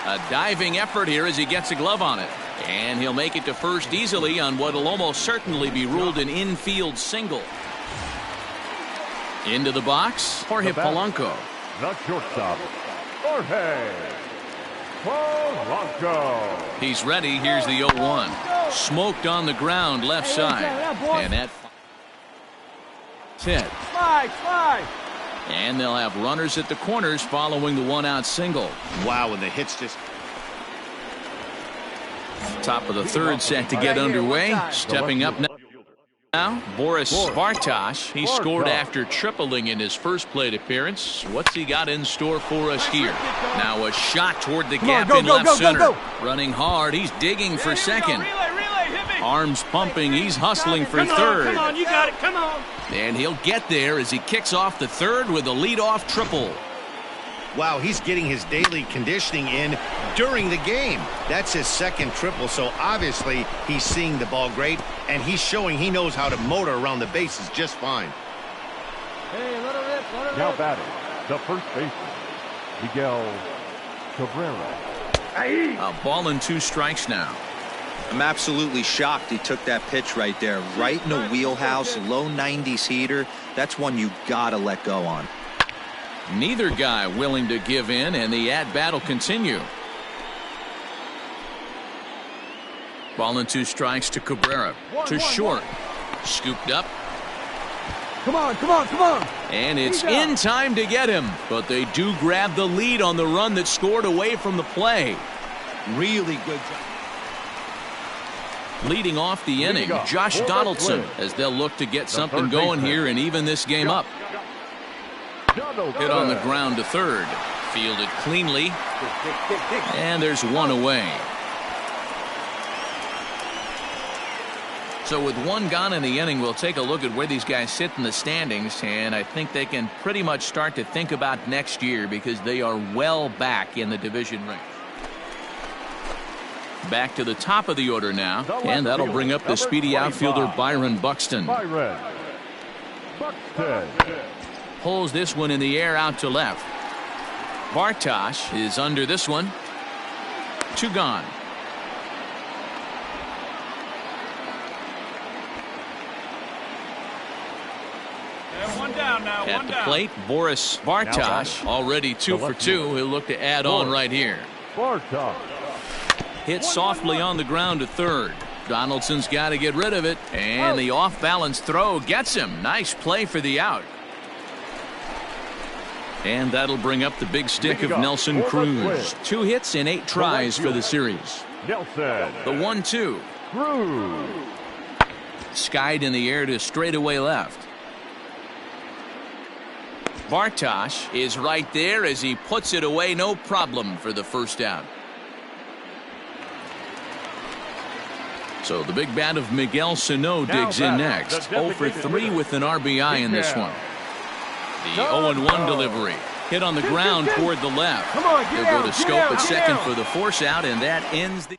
A diving effort here as he gets a glove on it. And he'll make it to first easily on what will almost certainly be ruled an infield single. Into the box, Jorge Polanco. The shortstop, Jorge Polanco. He's ready. Here's the 0-1. Smoked on the ground left side. And that hit. Slide. And they'll have runners at the corners following the 1-out single. Wow, and the hit's just... Top of the third set to get underway. Stepping up now, Boris Bartosh. He scored after tripling in his first plate appearance. What's he got in store for us here? Now a shot toward the gap in left center. Running hard. He's digging for second. Arms pumping. He's hustling for third. Come on, you got it. Come on. And he'll get there as he kicks off the third with a leadoff triple. Wow, he's getting his daily conditioning in during the game. That's his second triple, so obviously he's seeing the ball great, and he's showing he knows how to motor around the bases just fine. Hey, let her rip. Now batting, the first baseman, Miguel Cabrera. A ball and 2 strikes now. I'm absolutely shocked he took that pitch right there. Right in the wheelhouse, low 90s heater. That's one you gotta let go on. Neither guy willing to give in, and the at-bat will continue. Ball and 2 strikes to Cabrera. To short. Scooped up. Come on. And it's in time to get him. But they do grab the lead on the run that scored away from the play. Really good job. Leading off the inning, Josh Donaldson, as they'll look to get something going here and even this game up. Hit on the ground to third. Fielded cleanly. And there's one away. So with one gone in the inning, we'll take a look at where these guys sit in the standings. And I think they can pretty much start to think about next year because they are well back in the division race. Back to the top of the order now. And that'll bring up the speedy outfielder Byron Buxton. Pulls this one in the air out to left. Bartosh is under this one. 2 gone. And 1 down now. At the plate, Boris Bartosh already 2 for 2. He'll look to add on right here. Bartosh. Hit softly on the ground to third. Donaldson's got to get rid of it. And the off-balance throw gets him. Nice play for the out. And that'll bring up the big stick of Nelson Cruz. 2 hits in 8 tries for the series. Nelson. The 1-2. Cruz. Skied in the air to straightaway left. Bartosh is right there as he puts it away. No problem for the first out. So the big bat of Miguel Sano digs in next. 0 for 3 with an RBI in this one. The 0-1 delivery. Hit on the ground toward the left. He'll go to scope at second for the force out, and that ends the...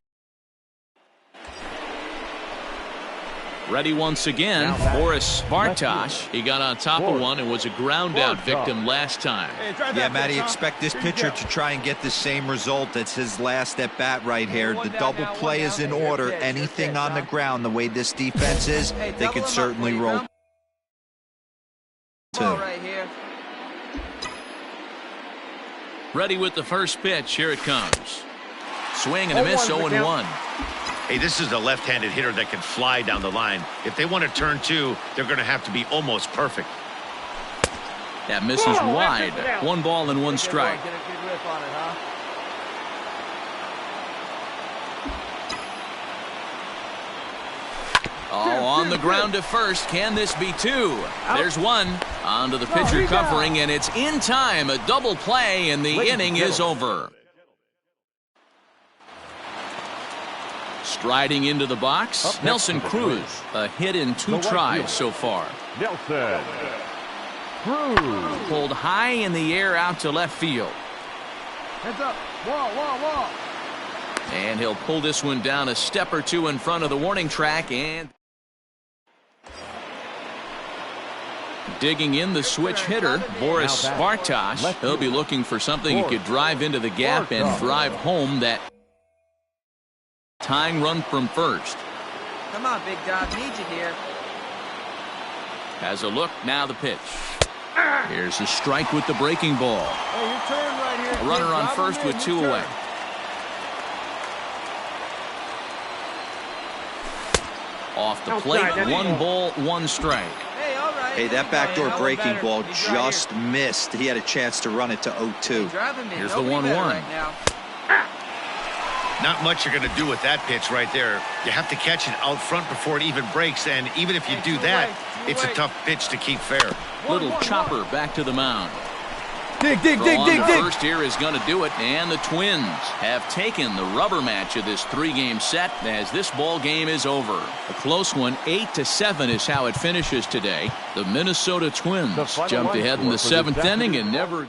Ready once again, Boris Bartosh. He got on top of one and was a ground out victim last time. Yeah, Matty, expect this pitcher to try and get the same result. That's his last at bat right here. The double play is in order. Anything on the ground, the way this defense is, they could certainly roll. Ready with the first pitch. Here it comes. Swing and a miss, 0-1. Hey, this is a left-handed hitter that can fly down the line. If they want to turn two, they're going to have to be almost perfect. That misses wide. 1 ball and 1 strike. Get a good whip on it, huh? Oh, on the ground to first. Can this be 2? There's 1. Onto the pitcher covering, and it's in time. A double play, and the inning is over. Striding into the box, Nelson Cruz. A hit in 2 tries so far. Nelson Cruz. Pulled high in the air out to left field. Heads up. Wall. And he'll pull this one down a step or 2 in front of the warning track. And digging in the switch hitter, Boris Bartosh. He'll be looking for something he could drive into the gap and drive home that tying run from first. Come on, big dog. Need you here. Has a look, now the pitch. Here's a strike with the breaking ball. Hey, your turn right here. A runner on first with 2 away. Off the plate, 1 ball, 1 strike. Hey, all right. Hey, that backdoor breaking ball just missed. He had a chance to run it to 0-2. Here's the 1-1. Not much you're going to do with that pitch right there. You have to catch it out front before it even breaks, and even if you do that, it's a tough pitch to keep fair. Little chopper back to the mound. Dig. First here is going to do it, and the Twins have taken the rubber match of this 3-game set as this ball game is over. A close one, 8-7 is how it finishes today. The Minnesota Twins jumped ahead in the 7th inning and never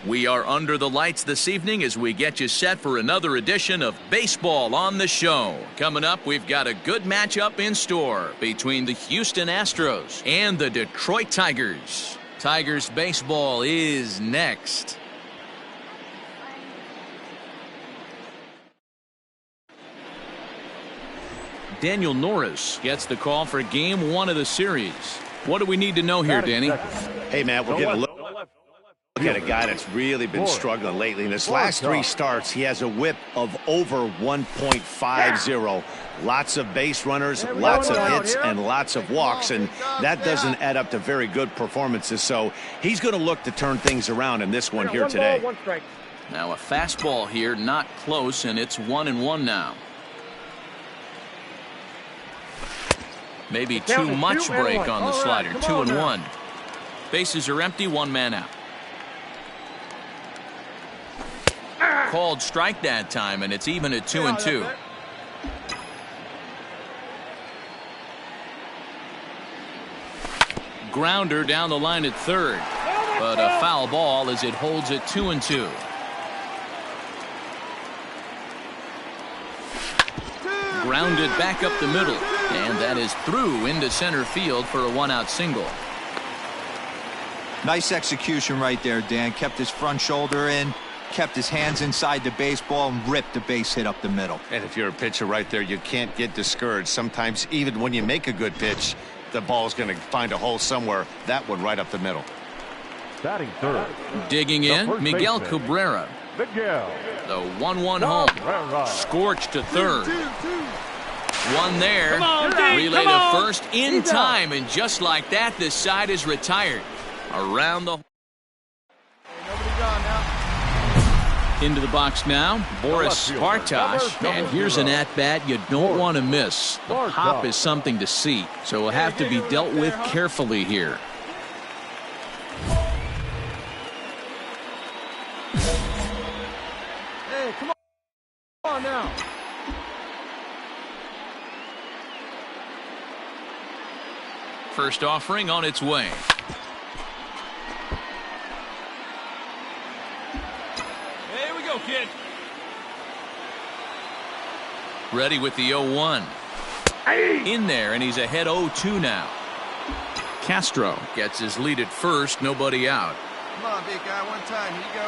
We are under the lights this evening as we get you set for another edition of Baseball on the Show. Coming up, we've got a good matchup in store between the Houston Astros and the Detroit Tigers. Tigers baseball is next. Daniel Norris gets the call for Game 1 of the series. What do we need to know here, Danny? Hey, Matt, we'll get a look at a guy that's really been struggling lately. In his last 3 starts, he has a whip of over 1.50. Lots of base runners, lots of hits, and lots of walks, and that doesn't add up to very good performances. So he's going to look to turn things around in this one here today. Now a fastball here, not close, and it's 1-1 now. Maybe too much break on the slider. 2-1. Bases are empty, 1 man out. Called strike that time, and it's even at 2-2. Grounder down the line at third, but a foul ball as it holds at 2-2. Grounded back up the middle, and that is through into center field for a 1-out single. Nice execution right there, Dan. Kept his front shoulder in, kept his hands inside the baseball, and ripped the base hit up the middle. And if you're a pitcher right there, you can't get discouraged. Sometimes even when you make a good pitch, the ball's going to find a hole somewhere. That one right up the middle. Batting third. Digging in, Miguel Cabrera. The 1-1 home. Scorched to third. One there. Relay to first in time, and just like that, this side is retired. Around the into the box now, Boris Bartosh, and here's an at-bat you don't want to miss. The hop is something to see, so it will have to be dealt with carefully here. Hey, come on now. First offering on its way. Kid. Ready with the 0-1. In there, and he's ahead 0-2 now. Castro gets his lead at first, nobody out. Come on, big guy, one time. Here you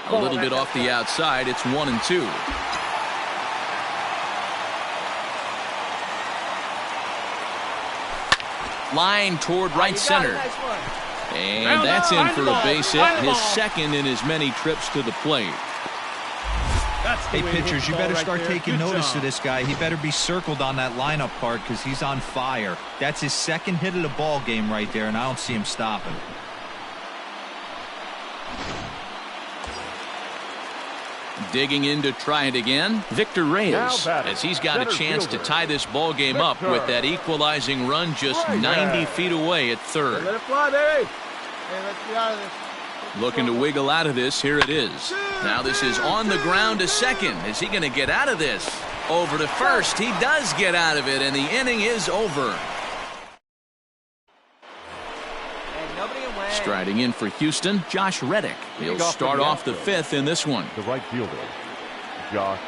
go. A little bit off the outside, it's 1-2. Line toward right center. And that's in for a base hit, his second in as many trips to the plate. Hey, pitchers, you better start taking notice of this guy. He better be circled on that lineup card because he's on fire. That's his second hit of the ball game right there, and I don't see him stopping. Digging in to try it again, Victor Reyes, as he's got a chance to tie this ball game up with that equalizing run just 90 feet away at third. Let it fly, baby. Hey, let's get out of this. Looking to wiggle out of this. Here it is. Now this is on the ground to second. Is he going to get out of this? Over to first. He does get out of it, and the inning is over. Striding in for Houston, Josh Reddick. He'll start off the 5th in this one. The right fielder, Josh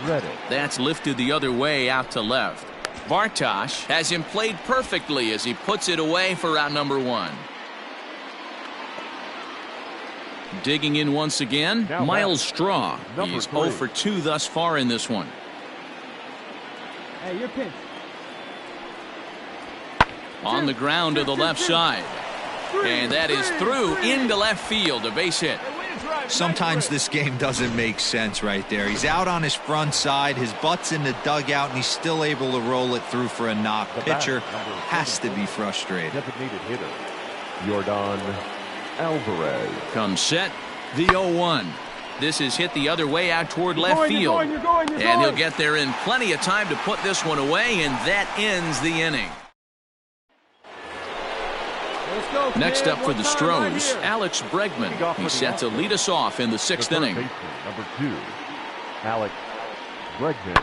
Reddick. That's lifted the other way out to left. Bartosh has him played perfectly as he puts it away for out number 1. Digging in once again, Miles Straw. He's 0 for 2 thus far in this one. Hey, you're pinned. On the ground to the left side. And that is through into left field, a base hit. Sometimes this game doesn't make sense right there. He's out on his front side, his butt's in the dugout, and he's still able to roll it through for a knock. Pitcher has to be frustrated. Designated hitter, Yordan Alvarez. Comes set, the 0-1. This is hit the other way out toward left field. And he'll get there in plenty of time to put this one away, and that ends the inning. Next up for the Stros, Alex Bregman. He's set to lead us off in the 6th inning. Number 2, Alex Bregman.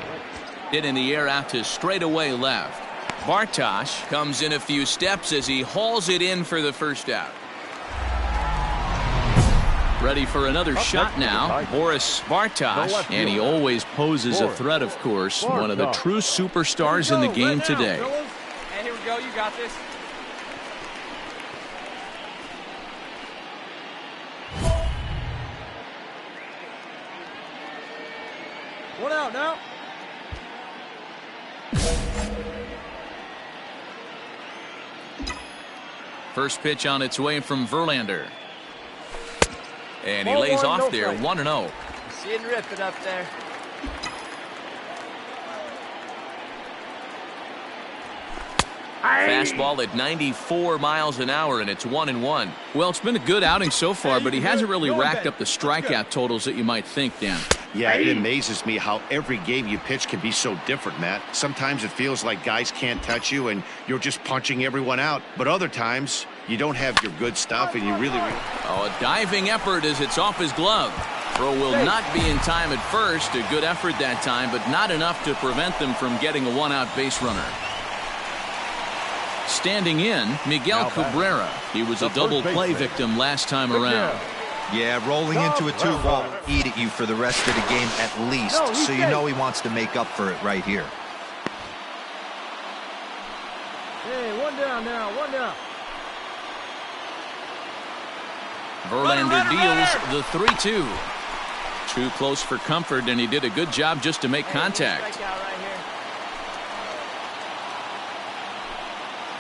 Hit in the air out to straightaway left. Bartosh comes in a few steps as he hauls it in for the first out. Ready for another shot now. Boris Bartosh, and he always poses a threat, of course. One of the true superstars in the game today. Hey, here we go. You got this. One out now. First pitch on its way from Verlander. And he lays off there, 1-0. Seeing rip it up there. Fastball at 94 miles an hour, and it's 1-1. Well, it's been a good outing so far, but he hasn't really racked up the strikeout totals that you might think, Dan. Yeah, it amazes me how every game you pitch can be so different, Matt. Sometimes it feels like guys can't touch you and you're just punching everyone out. But other times, you don't have your good stuff and you really... Oh, a diving effort as it's off his glove. Throw will not be in time at first. A good effort that time, but not enough to prevent them from getting a one-out base runner. Standing in, Miguel Cabrera. He was a double play victim last time around. Yeah, rolling into a 2-ball eat at you for the rest of the game at least, so you know he wants to make up for it right here. Hey, one down now, one down. Verlander deals the 3-2. Too close for comfort, and he did a good job just to make contact.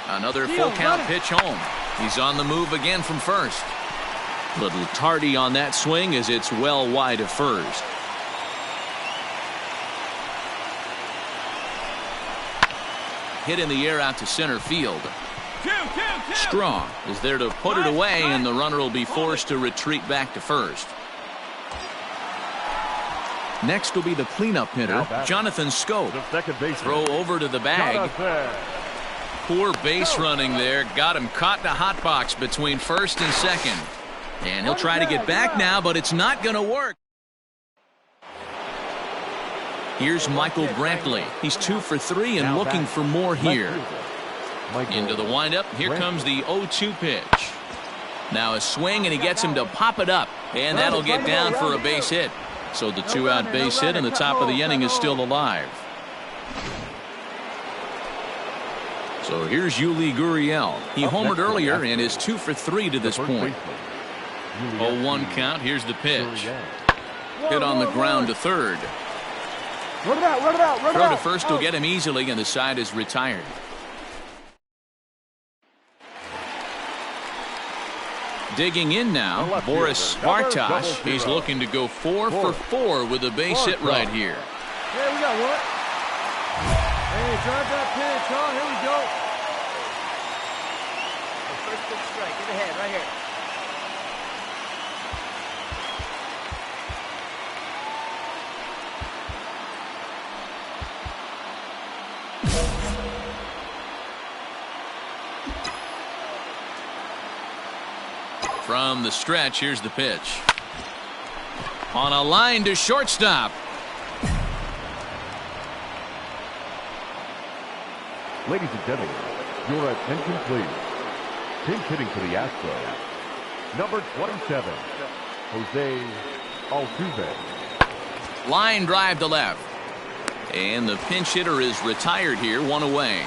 Another full count pitch home. He's on the move again from first. Little tardy on that swing as it's well wide of first. Hit in the air out to center field. Strong is there to put it away, and the runner will be forced to retreat back to first. Next will be the cleanup hitter, Jonathan Scope. Throw over to the bag. Poor base running there. Got him caught in a hot box between first and second. And he'll try to get back now, but it's not going to work. Here's Michael Brantley. He's 2 for 3 and looking for more here. Into the windup. Here comes the 0-2 pitch. Now a swing, and he gets him to pop it up. And that'll get down for a base hit. So the 2-out base hit, and the top of the inning is still alive. So here's Yuli Gurriel. He homered earlier and is 2 for 3 to this point. 0-1 count. Here's the pitch. Hit on the ground to third. Throw to first will get him easily, and the side is retired. Digging in now, Boris Bartosh. He's looking to go 4 for 4 with a base hit right here. Hey, we got one. Hey, drive that pitch, huh? Here we go. First pitch strike. Get ahead, right here. From the stretch, here's the pitch. On a line to shortstop. Ladies and gentlemen, your attention please. Pinch hitting for the Astros, number 27, Jose Altuve. Line drive to left. And the pinch hitter is retired here, 1 away.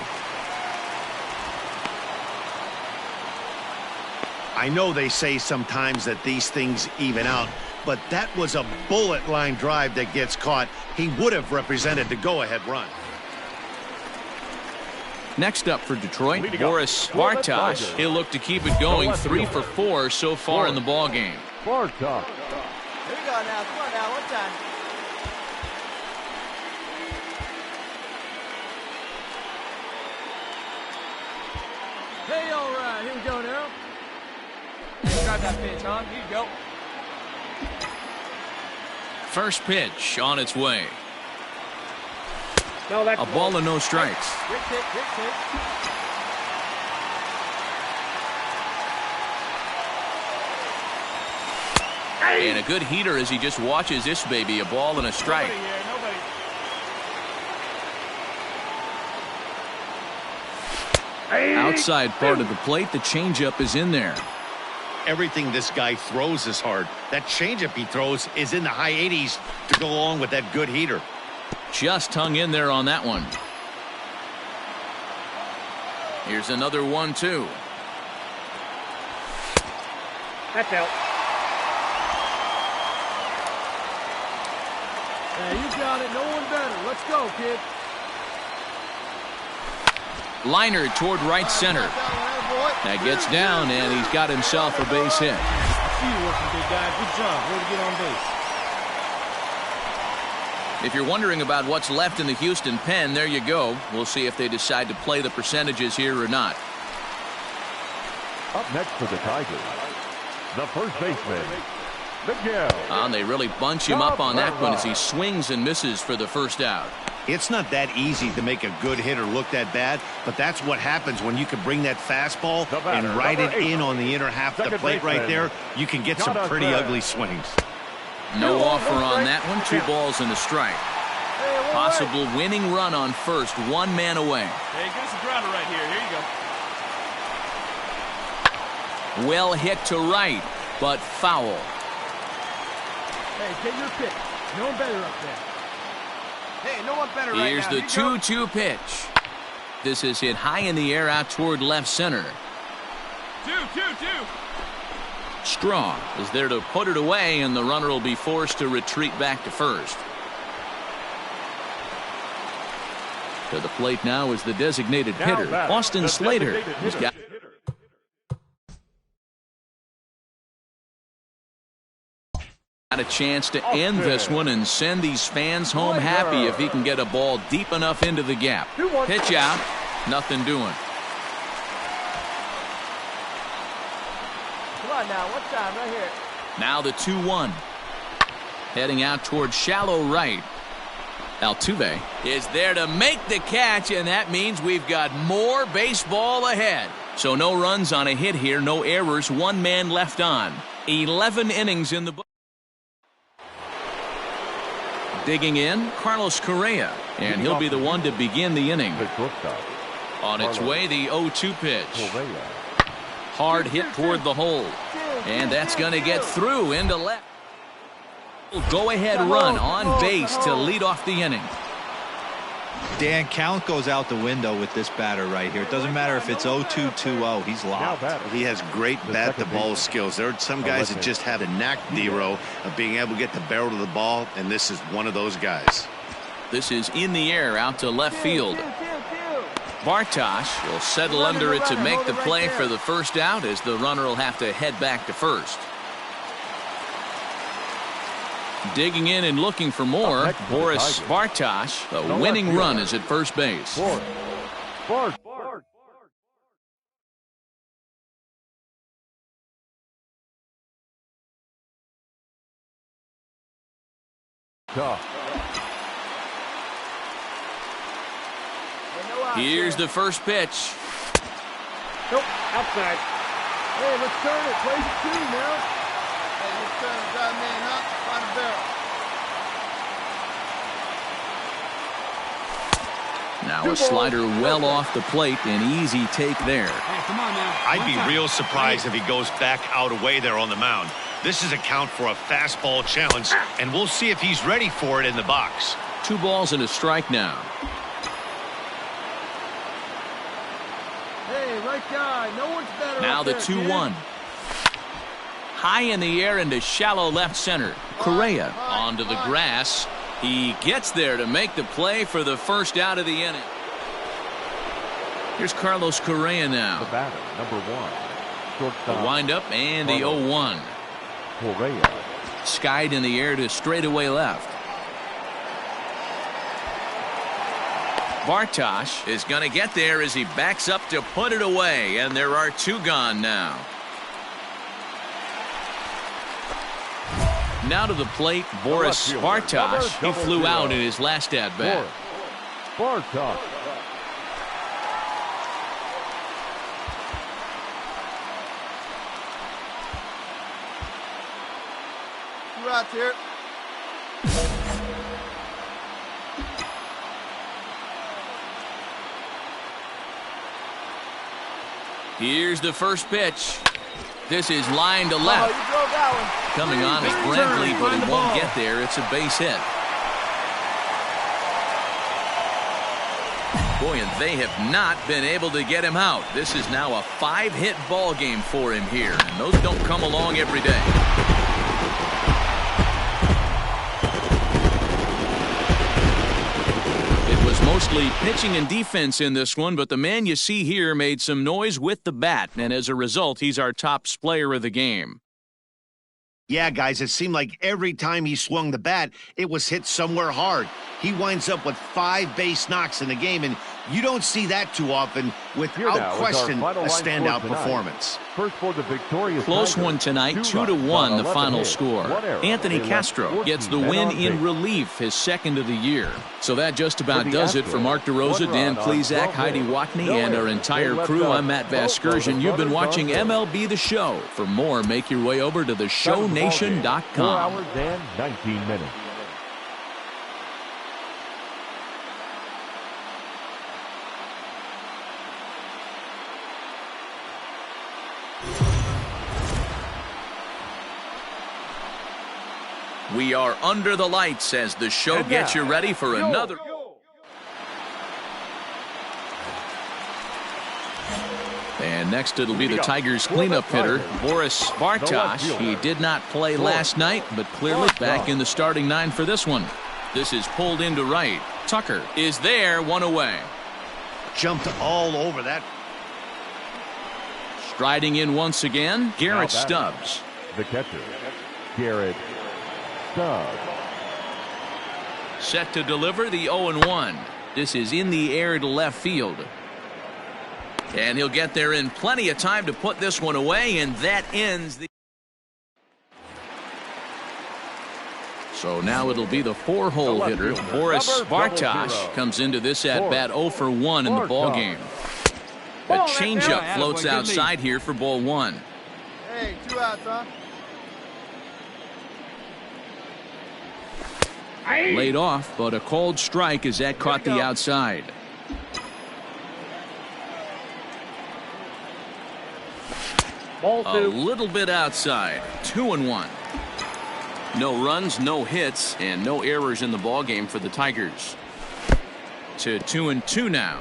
I know they say sometimes that these things even out, but that was a bullet line drive that gets caught. He would have represented the go-ahead run. Next up for Detroit, Boris Bartosh. He'll look to keep it going, 3 for 4 so far in the ball game. Bartosh. Here we go now. Come on now. One time. Hey, all right. Here we go now. Drive that pitch, huh? Here you go. First pitch on its way. No, that's a ball and no strikes. Quick kick. And a good heater as he just watches this baby, a ball and a strike. Nobody. Outside part of the plate, the changeup is in there. everything this guy throws is hard. That changeup he throws is in the high 80s to go along with that good heater. Just hung in there on that one. Here's another 1-2. That's out. Yeah, you got it. No one better. Let's go, kid. Liner toward right center. That gets down, and he's got himself a base hit. See you working, big guy. Good job. Way to get on base. If you're wondering about what's left in the Houston pen, there you go. We'll see if they decide to play the percentages here or not. Up next for the Tigers, the first baseman, Miguel. And they really bunch him up on that one as he swings and misses for the first out. It's not that easy to make a good hitter look that bad, but that's what happens when you can bring that fastball and ride it in on the inner half of the plate right there. You can get some pretty ugly swings. No offer on that one. 2 balls and a strike. Possible winning run on first. 1 man away. Hey, give us a grounder right here. Here you go. Well hit to right, but foul. Hey, get your pitch. No one better up there. Hey, no one better right Here's now. the Here you 2-2 pitch. This is hit high in the air out toward left center. 2-2-2. Strong is there to put it away, and the runner will be forced to retreat back to first. To the plate now is the designated hitter, Austin Slater. He's got a chance to end this one and send these fans home happy if he can get a ball deep enough into the gap. Pitch out, nothing doing. Come on now. One time right here. Now the 2-1. Heading out toward shallow right. Altuve is there to make the catch, and that means we've got more baseball ahead. So no runs on a hit here, no errors, 1 man left on. 11 innings in the book. Digging in, Carlos Correa, and he'll be the one to begin the inning. On its way, the 0-2 pitch. Hard hit toward the hole, and that's going to get through into left. Go-ahead run on base to lead off the inning. Dan, count goes out the window with this batter right here. It doesn't matter if it's 0-2-2-0. He's locked. He has great bat-to-ball skills. There are some guys that just have the knack, D-Row, of being able to get the barrel to the ball, and this is one of those guys. This is in the air out to left field. Bartosh will settle under it to make the play for the first out, as the runner will have to head back to first. Digging in and looking for more, Boris Bartosh. The winning run is at first base. Here's the first pitch. Nope, outside. Hey, let's turn it. Play the 2 now. Hey, let's turn it. Drive man up. Find a barrel. Now a slider well off the plate, an easy take there. Hey, come on now. I'd be real surprised if he goes back out away there on the mound. This is a count for a fastball challenge, and we'll see if he's ready for it in the box. 2 balls and a strike now. Hey, right guy. No one's better. Now the 2-1. High in the air into shallow left center. Correa onto the grass. He gets there to make the play for the first out of the inning. Here's Carlos Correa now. The batter, number 1. Shortstop. The windup and the 0-1. Correa. Skied in the air to straightaway left. Bartosh is going to get there as he backs up to put it away, and there are 2 gone now. Now to the plate, Boris Bartosh. He flew out in his last at-bat. Bartosh. Two outs here. Here's the first pitch. This is line to left. You drove that one. Coming on is Bradley, but he won't get there. It's a base hit. Boy, and they have not been able to get him out. This is now a 5-hit ball game for him here, and those don't come along every day. It was mostly pitching and defense in this one, but the man you see here made some noise with the bat, and as a result, he's our top player of the game. Yeah, guys, it seemed like every time he swung the bat, it was hit somewhere hard. He winds up with 5 base knocks in the game, and you don't see that too often. Without question, a standout performance. First for the victorious Close Tigers, one tonight, 2-1 the 11 final hits, score. 1 error. Anthony They left Castro 14 gets the men win on in base. relief, his second of the year. So that just about For the does it for Astros, Mark DeRosa, 1 Dan run on Plezak, 12 Heidi hits. Watney, No and our errors. entire They left crew. out I'm Matt both of the Vasgersian. You've been runners watching on base. MLB The Show. For more, make your way over to Start of the ball game, 4 theshownation.com. hours and 19 minutes. We are under the lights as the show And gets now, you ready for another. And next it'll be the Tigers cleanup hitter, Boris Bartosh. He did not play last night, but clearly back in the starting 9 for this one. This is pulled into right. Tucker is there, 1 away. Jumped all over that. Striding in once again, Garrett Now batting. Stubbs. The catcher, Garrett Stubbs. Set to deliver the 0-1. This is in the air to left field. And he'll get there in plenty of time to put this one away, and that ends the... So now it'll be the 4-hole hitter, Boris Bartosh, comes into this at-bat 0 for 1 in the ballgame. A changeup floats outside here for ball 1. Hey, 2 outs, huh? Laid off, but a called strike as that caught the outside. A little bit outside. 2-1. No runs, no hits, and no errors in the ballgame for the Tigers. To 2-2 now.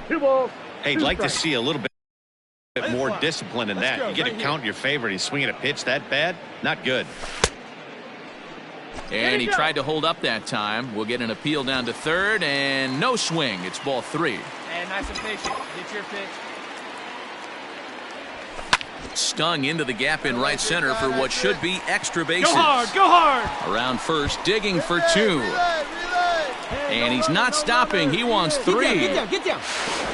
Hey, I'd like to see a little bit more discipline in that. You get a count in your favor, and he's swinging a pitch that bad? Not good. And he tried to hold up that time. We'll get an appeal down to third, and no swing. It's ball 3. Hey, nice and patient. Get your pitch. Stung into the gap in right center for what should be extra bases. Go hard, go hard. Around first, digging for 2. And he's not stopping. He wants 3. Get down.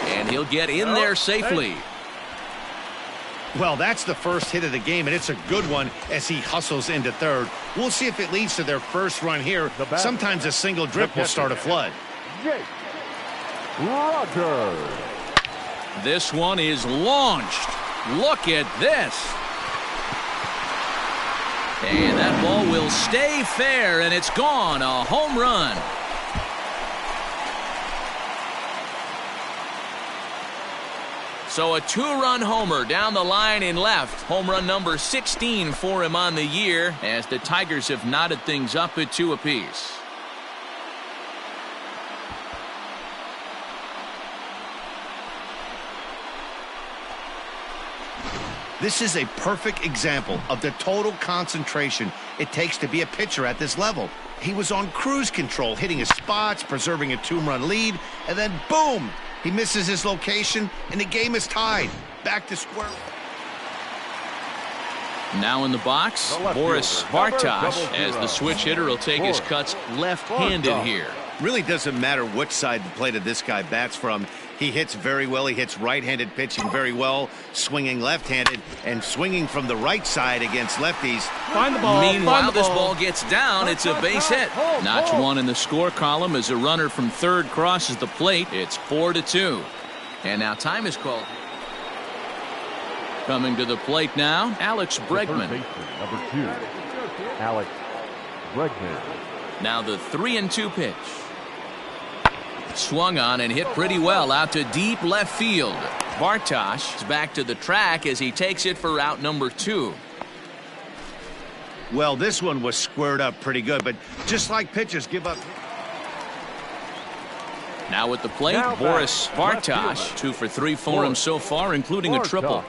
And he'll get in there safely. Well, that's the first hit of the game, and it's a good one as he hustles into third. We'll see if it leads to their first run here. Sometimes a single drip will start a flood. Jake Rogers. This one is launched. Look at this. And that ball will stay fair, and it's gone. A home run. So a 2-run homer down the line in left. Home run number 16 for him on the year, as the Tigers have knotted things up at 2 apiece. This is a perfect example of the total concentration it takes to be a pitcher at this level. He was on cruise control, hitting his spots, preserving a 2-run lead, and then boom! He misses his location, and the game is tied. Back to square. Now in the box, Boris Bartosh, as the switch hitter will take his cuts left-handed here. Really doesn't matter which side the plate of this guy bats from. He hits very well. He hits right-handed pitching very well, swinging left-handed, and swinging from the right side against lefties. Find the ball. Meanwhile, this ball gets down. It's a base hit. Notch 1 in the score column as a runner from third crosses the plate. It's 4-2. And now time is called. Coming to the plate now, Alex Bregman. Number 2, Alex Bregman. Now the 3-2 pitch. Swung on and hit pretty well out to deep left field. Bartosh is back to the track as he takes it for out number 2. Well, this one was squared up pretty good, but just like pitchers give up. Now at the plate, Now Boris back, left Bartosh. fielder. 2 for 3 for him so far, including a triple.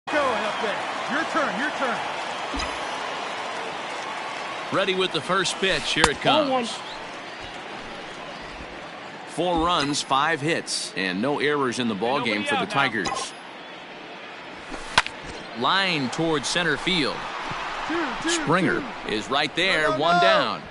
Going up there. Your turn, your turn. Ready with the first pitch. Here it comes. 4 runs, 5 hits, and no errors in the ballgame for the Tigers. Line towards center field. Springer is right there, 1 down.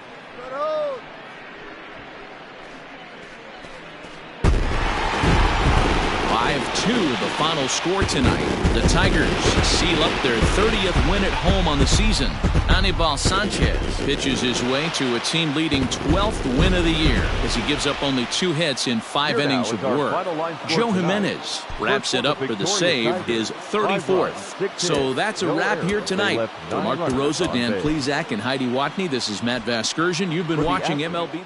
5-2 the final score tonight. The Tigers seal up their 30th win at home on the season. Anibal Sanchez pitches his way to a team-leading 12th win of the year as he gives up only 2 hits in 5 innings of work. Joe Jimenez wraps it up for the save, his 34th. So that's a wrap here tonight. For Mark DeRosa, Dan Plesac, and Heidi Watney, this is Matt Vasgersian. You've been watching MLB.